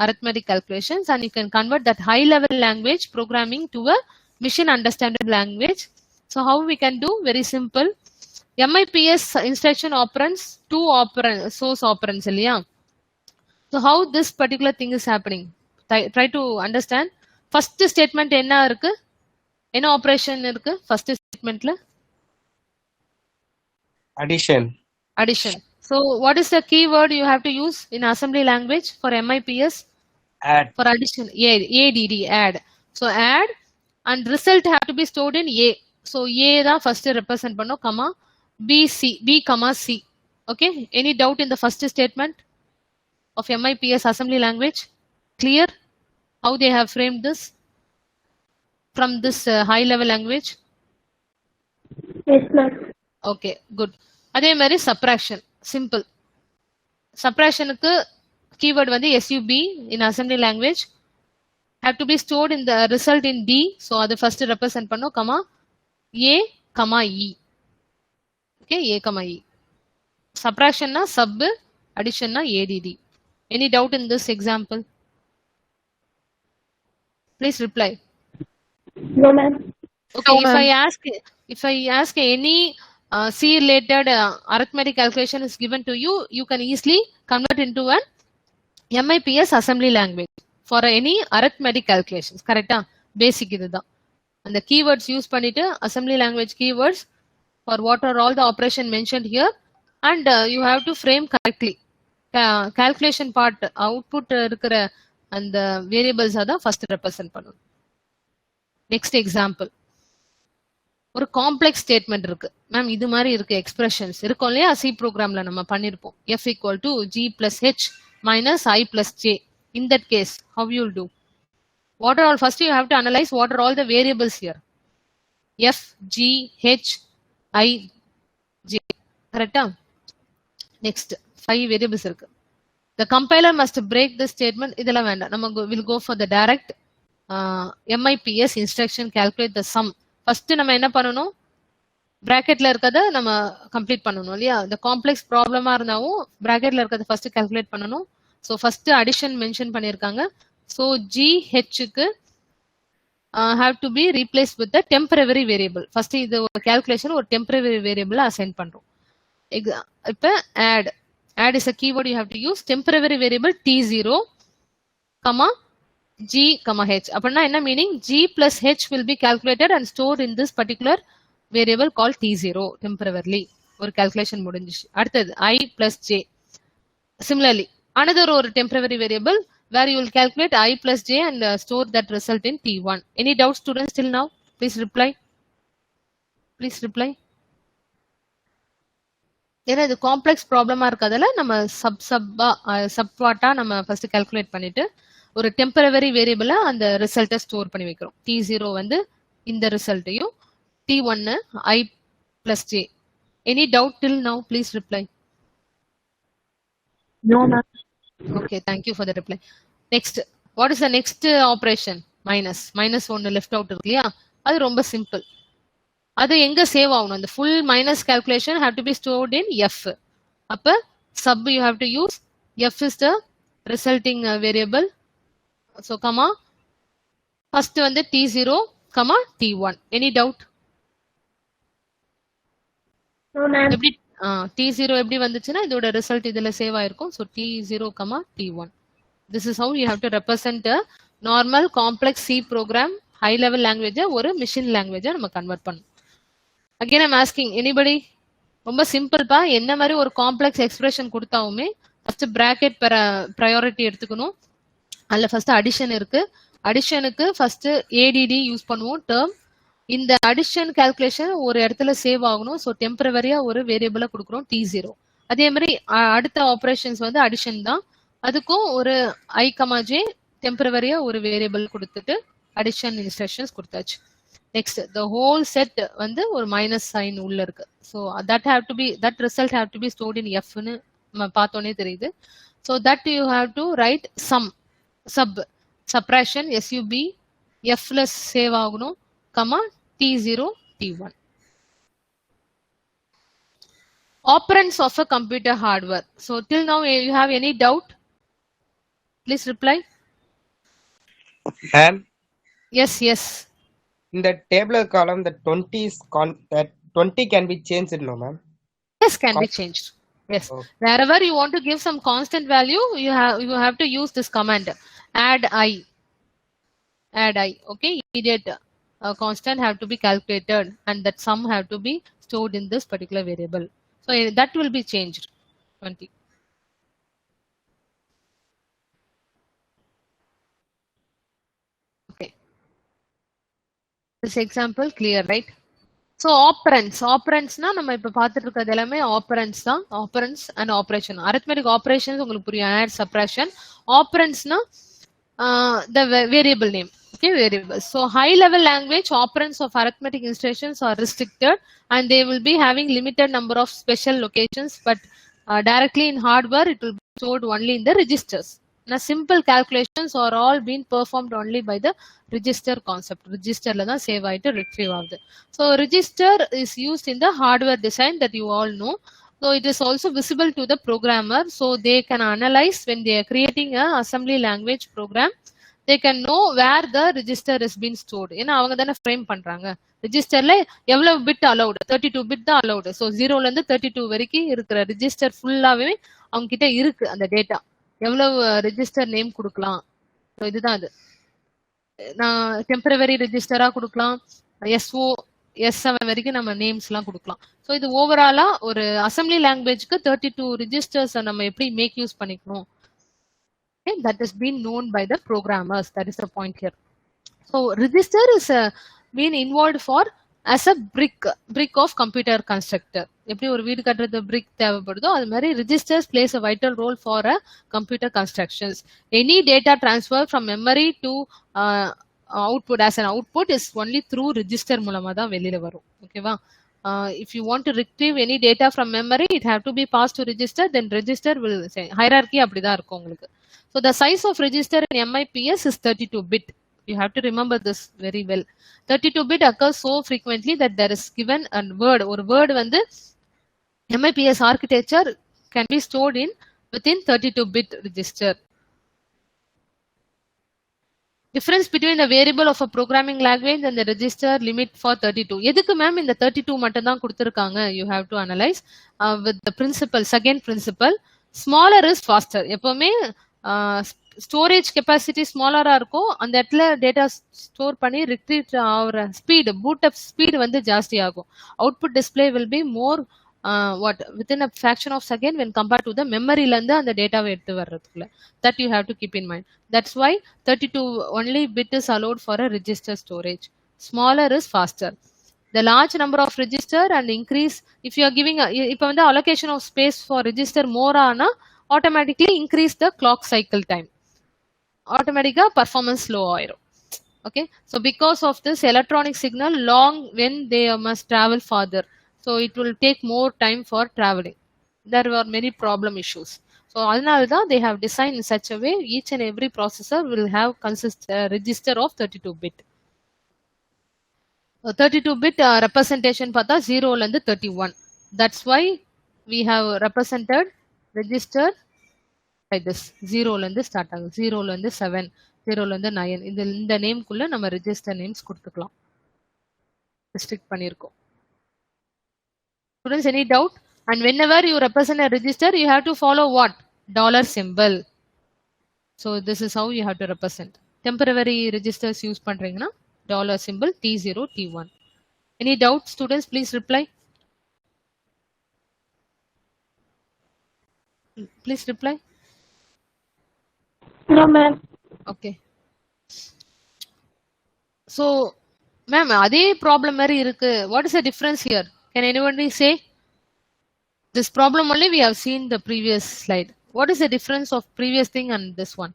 arithmetic calculations and you can convert that high level language programming to a machine understanding language. So how we can do? Very simple. MIPS instruction operands, 2 source operands இல்லையா. So how this particular thing is happening? Try to understand. First statement என்ன இருக்கு, என்ன operation இருக்கு first statementல? Addition. Addition. So what is the keyword you have to use in assembly language for MIPS? Add. For addition, ADD, add. So add and result have to be stored in A. So A தான் first represent பண்ணோம், comma B, comma C. Okay, any doubt in the first statement of MIPS assembly language? Clear how they have framed this? from this high level language? Yes, ma'am. Okay, good. அதே மாதிரி subtraction, simple. Subtraction க்கு keyword வந்து sub in assembly language have to be stored in the result in D. So அது first represent பண்ணும், comma A, comma E. Okay, A, comma E. Subtraction na sub, addition na ADD. Any doubt in this example? Please reply. No, ma'am. Okay, No, if I ask any C related arithmetic calculation is given to you, you can easily convert into an MIPS assembly language for any arithmetic calculations. Correct? Basic இதுதான். And the keywords use பண்ணிட்டு assembly language keywords for what are all the operation mentioned here, and you have to frame correctly. Calculation part output இருக்கிற அந்த variables தான் first represent பண்ணணும். Next example. ஒரு complex statement இருக்கு ma'am, இது மாதிரி இருக்கு எக்ஸ்பிரஷன்ஸ் இருக்கும் இல்லையா, சி ப்ரோக்ராம்ல நம்ம பண்ணிருப்போம். f equal to g plus h minus I plus j. In that case, how you will do? What are all? First you have to analyze what are all the variables here. F, g, h, I, j. Correct? Next 5 variables இருக்கு. The compiler must break the statement. இதெல்லாம் வேண்டாம், நம்ம will go for the direct MIPS instruction, calculate the sum. First நம்ம என்ன பண்ணணும், பிராக்கெட்ல இருக்கத நம்ம complete பண்ணணும் இல்லையா. இந்த காம்ப்ளெக்ஸ் ப்ராப்ளமா இருந்தாவும் பிராக்கெட்ல இருக்கத ஃபர்ஸ்ட் கால்குலேட் பண்ணணும். ஸோ ஃபர்ஸ்ட் அடிஷன் மென்ஷன் பண்ணியிருக்காங்க. ஸோ GHக்கு have to be replaced with the temporary variable. First இது ஒரு கால்குலேஷன் ஒரு டெம்பரரி வேரியபிளா அசைன் பண்றோம். இப்ப add is a keyword you have to use. Temporary variable T0, G, H. அப்படின்னா என்ன meaning, G plus H will be calculated and stored in this particular variable called T0 temporarily. ஒரு calculation முடிஞ்சிச்சு. அடுத்தது I plus J. Similarly, another ஒரு temporary variable where you will calculate I plus J and store that result in T1. Any doubts students till now? Please reply. Please reply. ஏன்னா இது complex ப்ராப்ளமா இருக்கிறதுல நம்ம சப்வாட்டா நம்ம first calculate பண்ணிட்டு ஒரு temporary வேரியபிளா அந்த ரிசல்ட்டை ஸ்டோர் பண்ணி வைக்கிறோம். T0 வந்து இந்த ரிசல்ட்டையும், T1 I plus J. Any doubt till now? Please reply. No, ma'am. Okay, thank you for the reply. Next, what is the next operation? Minus 1 left out இருக்கு இல்லையா, அது ரொம்ப சிம்பிள். அது எங்க சேவ் ஆகணும், அந்த full minus calculation have to be stored in F. அப்ப sub you have to use F is the resulting variable. So comma first வந்து T0, T1. Any doubt? No, ma'am. எப்படி T0 எப்படி வந்துச்சுன்னா இதோட ரிசல்ட் இதுல save ஆயிருக்கும். So T0, T1. This is how you have to represent a normal complex C program, high level language ஒரு machine language நம்ம convert பண்ணணும். Again I'm asking anybody, ரொம்ப சிம்பிள் பா. என்ன மாதிரி ஒரு காம்ப்ளெக்ஸ் எக்ஸ்பிரஷன் கொடுத்தாவுமே ஃபர்ஸ்ட் பிராக்கெட் ப்ரையாரிட்டி எடுத்துக்கணும். அதுல ஃபர்ஸ்ட் அடிஷன் இருக்கு, அடிஷனுக்கு ஃபர்ஸ்ட் ADD யூஸ் பண்ணுவோம் டேர்ம். இந்த அடிஷன் கால்குலேஷன் ஒரு இடத்துல சேவ் ஆகணும். ஸோ டெம்பரவரியா ஒரு வேரியபிளா கொடுக்குறோம் T0. அதே மாதிரி அடுத்த ஆப்ரேஷன்ஸ் வந்து அடிஷன் தான், அதுக்கும் ஒரு I, J டெம்பரவரியா ஒரு வேரியபிள் கொடுத்துட்டு அடிஷன் இன்ஸ்ட்ரக்ஷன்ஸ் கொடுத்தாச்சு. நெக்ஸ்ட் the whole set வந்து ஒரு மைனஸ் சைன் உள்ள இருக்கு. So that result have to be stored in F ன்னு நம்ம பார்த்தோன்னே தெரியுது. So that you have to write subtraction SUB F less save ஆகணும், T0, T1. Operands of a computer hardware. So till now you have any doubt? Please reply. Ma'am, Yes. in the tabular column, the 20 is that 20 can be changed, no, ma'am? Yes, can be changed. Yes. Okay. Wherever you want to give some constant value, you have to use this command. Add I. Okay. Immediate constant have to be calculated and that sum have to be stored in this particular variable. So that will be changed. 20. Okay. This example clear, right? So operands na நம்ம இப்ப பார்த்துட்டு இருக்கிறது எல்லாமே operands தான். Operands and operation. Arithmetic operations உங்களுக்கு புரியும், add, subtraction. Operands na the variable name. Okay, variables. So high level language operands of arithmetic instructions are restricted and they will be having limited number of special locations, but directly in hardware it will be stored only in the registers. Now simple calculations are all being performed only by the register concept. Register la dhaan save aayittu retrieve avudhu. So register is used in the hardware design that you all know. So it is also visible to the programmer, so they can analyze when they are creating a assembly language program. They can know where the register is being stored. ஏன்னா அவங்க தானே frame பண்றாங்க. ரெஜிஸ்டர்ல எவ்வளவு bit allowed, 32 bit தான் allowed. So 0ல இருந்து 32 வரைக்கும் இருக்கிற register ஃபுல்லாவே அவங்க கிட்ட இருக்கு அந்த டேட்டா. எவ்வளவு ரெஜிஸ்டர் நேம் கொடுக்கலாம். ஸோ இதுதான் அது. நான் டெம்பரவரி ரெஜிஸ்டரா கொடுக்கலாம், எஸ்ஓ S7 வரைக்கும் நம்ம நேம்ஸ் எல்லாம் கொடுக்கலாம். ஸோ இது ஓவராலா ஒரு அசம்பிளி லாங்குவேஜ்க்கு 32 ரெஜிஸ்டர்ஸ் நம்ம எப்படி மேக் யூஸ் பண்ணிக்கணும். Okay, that is being known by the programmers. That is the point here. So register is being involved for as a brick of computer constructor. எப்படி ஒரு வீடு கட்டுறது brick தேவைப்படுதோ அது மாதிரி registers plays a vital role for a computer constructions. Any data transfer from memory to output as an output is only through register மூலமா தான் வெளியில வரும். ஓகேவா? If you want to retrieve any data from memory, it have to be passed to register. Then register will say hierarchy அப்படிதான் இருக்கும் உங்களுக்கு. So the size of register in MIPS is 32 bit. You have to remember this very well. 32 bit occurs so frequently that there is given a word. ஒரு word வந்து MIPS architecture can be stored in within 32 bit register. Difference between the variable of a programming language and the register limit for 32. எதுக்கு ma'am இந்த 32 மட்டும் தான் கொடுத்திருக்காங்க? You have to analyze with the principle. Second principle, smaller is faster. எப்பவுமே storage capacity ஸ்மாலரா இருக்கும், அந்த இடத்துல data store பண்ணி ரிட்ரீவ் ஆகிற ஸ்பீடு, பூட் அப் ஸ்பீடு வந்து ஜாஸ்தி ஆகும். Output display will be more within a fraction of second when compared to the மெமரியில இருந்து அந்த டேட்டாவை எடுத்து வர்றதுக்குள்ள. That you have to keep in mind. That's why 32 only bit is allowed for a register storage. Smaller is faster. The large number of register and increase, if you are giving இப்போ வந்து allocation of space for register more ஆனா automatically increase the clock cycle time. Automatically performance slow ஆயிரும். Okay, so because of this electronic signal long when they must travel farther, so it will take more time for traveling. There were many problem issues. So அதனால தான் they have designed in such a way each and every processor will have register of 32 bit. 32 bit representation பார்த்தா 0ல இருந்து 31. That's why we have represented register like this. 0ல இருந்து start ஆகும், 0ல இருந்து 7, 0ல இருந்து 9. இந்த நேம்க்குள்ள நம்ம ரெஜிஸ்டர் நேம்ஸ் கொடுத்துக்கலாம். ரெஸ்ட்ரிக்ட் பண்ணியிருக்கோம். Students, any doubt? And whenever you represent a register, you have to follow what? Dollar symbol. So this is how you have to represent. Temporary registers use பண்றீங்கன்னா dollar symbol T0, T1. Any doubt, students? Please reply. Please reply. No, ma'am. Okay. So, ma'am, அதே problem மாதிரி இருக்கு. What is the difference here? Can anybody say? This problem only we have seen the previous slide. What is the difference of previous thing and this one?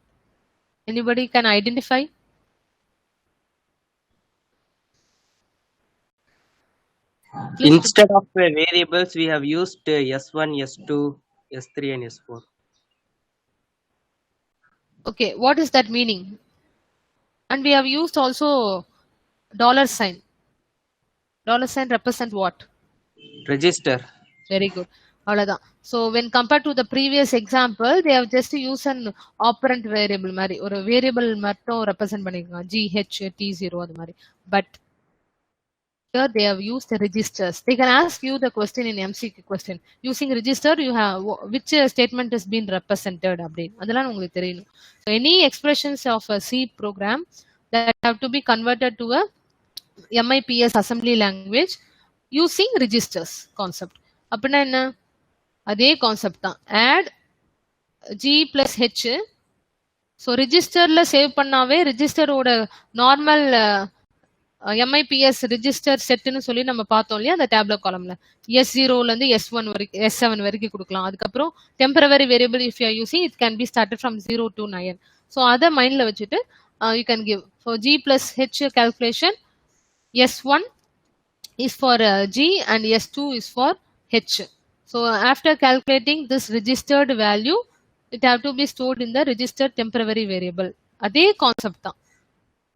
Anybody can identify? Please. Instead of variables, we have used S1, S2, S3 and S4. Okay, what is that meaning? And we have used also dollar sign. Dollar sign represent what? Register. Very good. அவ்வளவுதான். So when compared to the previous example, they have just used an operand variable மாதிரி ஒரு variable மட்டும் represent பண்ணிருக்காங்க, GH, T0 அது மாதிரி. But here they have used the registers. They can ask you the question in MCQ question. Using register, you have which statement is being represented அப்படின்னு அதெல்லாம் உங்களுக்கு தெரியணும். So any expressions of a C program that have to be converted to a MIPS assembly language using registers concept. அப்படின்னா என்ன? அதே concept தான். Add G plus H. So ரிஜிஸ்டர்ல save பண்ணாவே ரிஜிஸ்டரோட நார்மல் MIPS ரெஜிஸ்டர் செட்னு சொல்லி நம்ம பார்த்தோம் இல்லையா அந்த டேப்லெட் காலம்ல. S0ல இருந்து S1 வரைக்கும் S7 வரைக்கும் கொடுக்கலாம். அதுக்கப்புறம் temporary variable if you are using it can be started from 0 to 9. So அதை மைண்ட்ல வச்சுட்டு you can give. For G plus H calculation, S1 is for G and S2 is for H. So after calculating this registered value, it have to be stored in the registered temporary variable. Adhe concept tha.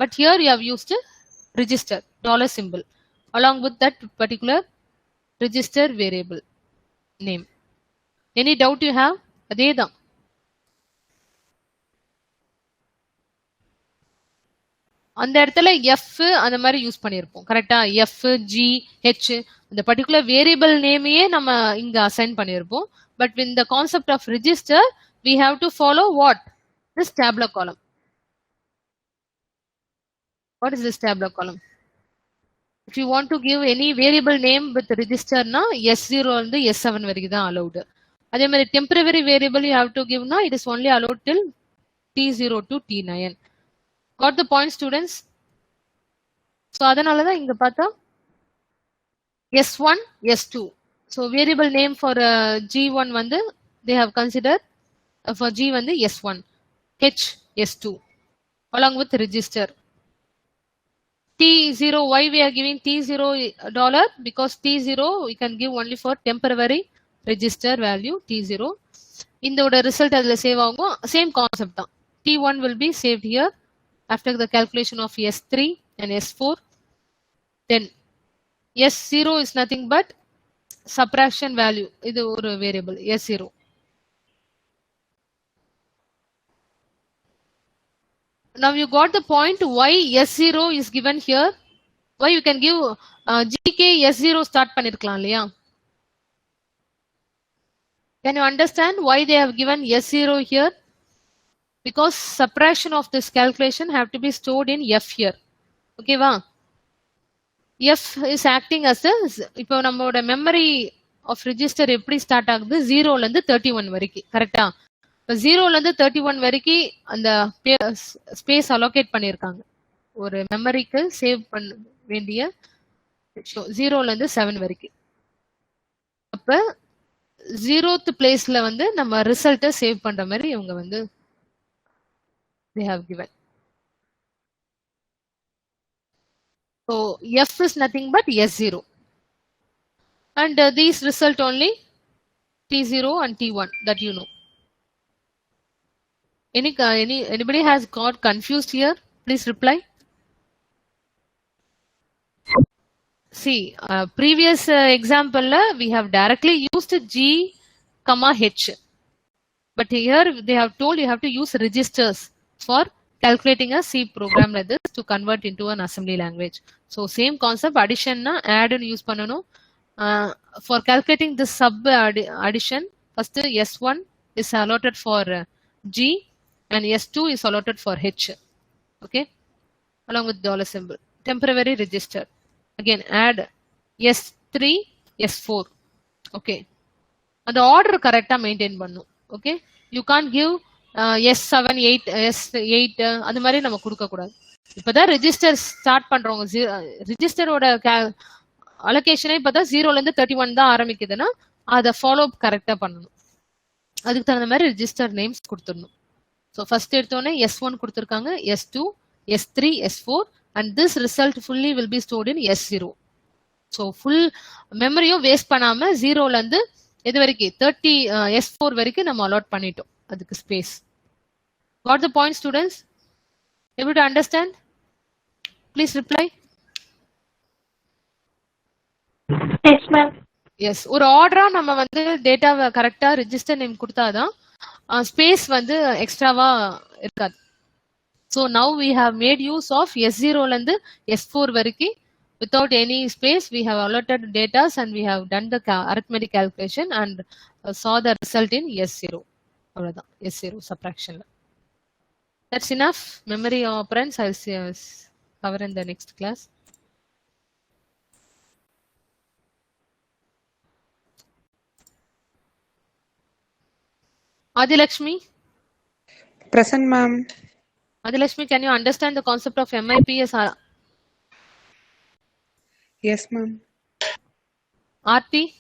But here you have used register dollar symbol along with that particular register variable name. Any doubt you have? Adhe da. அந்த இடத்துல F அந்த மாதிரி use பண்ணியிருப்போம் கரெக்டா. F G H அந்த particular variable நேமையே நம்ம இங்க அசைன் பண்ணியிருப்போம். But with the concept of register we have to follow what? This tabular column. What is this tabular column? If you want to give any variable name with register na S0 and S7 வரைக்கும் தான் allowed. அதே மாதிரி temporary variable you have to give na it is only allowed till T0 to T9. Got the point, students? So அதனால தான் இங்க பார்த்தா S1 S2. So variable name for G1 வந்து they have considered for G வந்து S1, H S2 along with register. T0, why we are giving T0 dollar? Because T0 we can give only for temporary register value T0. இந்த result அதுல save ஆகும். Same concept தான். T1 will be saved here after the calculation of S3 and S4. Then S0 is nothing but subtraction value. இது ஒரு variable S0. Now you got the point why S0 is given here. Why you can give GK S0 start பண்ணிருக்கலாம் இல்லையா? Can you understand why they have given S0 here? Because subtraction of this calculation have to be stored in F here. Okay va? F is acting as a இப்போ நம்மளோட memory of register எப்படி start ஆகுது 0 ல இருந்து 31 வரைக்கும் கரெக்ட்டா. இப்போ 0 ல இருந்து 31 வரைக்கும் அந்த ஸ்பேஸ் அலோகேட் பண்ணிருக்காங்க. ஒரு மெமரிக்கு சேவ் பண்ண வேண்டிய 0 ல இருந்து 7 வரைக்கும். அப்ப 0th பிளேஸ்ல வந்து நம்ம ரிசல்ட்டை சேவ் பண்ற மாதிரி இவங்க வந்து they have given. So F is nothing but S0 and these result only T0 and T1 that you know. Anybody has got confused here? Please reply. See previous example we have directly used G comma H, but here they have told you have to use registers for calculating a C program like this to convert into an assembly language. So same concept, addition na add and use பண்ணனும். For calculating this sub addition, first S1 is allotted for G and S2 is allotted for H. Okay, along with dollar symbol. Temporary register. Again add S3 S4. Okay, and the order correcta maintain பண்ணனும். Okay, you can't give S7 8 S8 அந்த மாதிரி நம்ம கொடுக்க கூடாது. இப்பதான் register start பண்றோம். ரெஜிஸ்டரோட அலோகேஷனே இப்பதான் 0 ல இருந்து 31 தான் ஆரம்பிக்குதுன்னா அதை ஃபாலோ அப் கரெக்டா பண்ணணும். அதுக்கு தகுந்த மாதிரி ரெஜிஸ்டர் நேம்ஸ் கொடுத்துடணும். ஸோ ஃபர்ஸ்ட் எடுத்தோடனே S1 கொடுத்துருக்காங்க, S2, S3, S4 and this result fully will be stored in S0. So full மெமரியும் வேஸ்ட் பண்ணாம 0 ல இருந்து எது வரைக்கும் 30 S4 வரைக்கும் நம்ம அலாட் பண்ணிட்டோம் அதுக்கு space. Got the point, students? Able to understand? Please reply. Yes, ma'am. Yes, ஒரு ஆர்டரா நம்ம வந்து டேட்டாவை கரெக்டா ரெஜிஸ்டர் நேம் கொடுத்தாதான் ஸ்பேஸ் வந்து எக்ஸ்ட்ராவா இருக்காது. So now we have made use of S0 ல இருந்து S4 வரைக்கும் without any space we have allotted data and we have done the arithmetic calculation and saw the result in S0. அவ்வளவுதான் S0 subtraction. That's enough. Memory operands I'll cover in the next class. Adilakshmi. Present, ma'am. Adilakshmi, can you understand the concept of MIPS? Yes, ma'am. Aarti.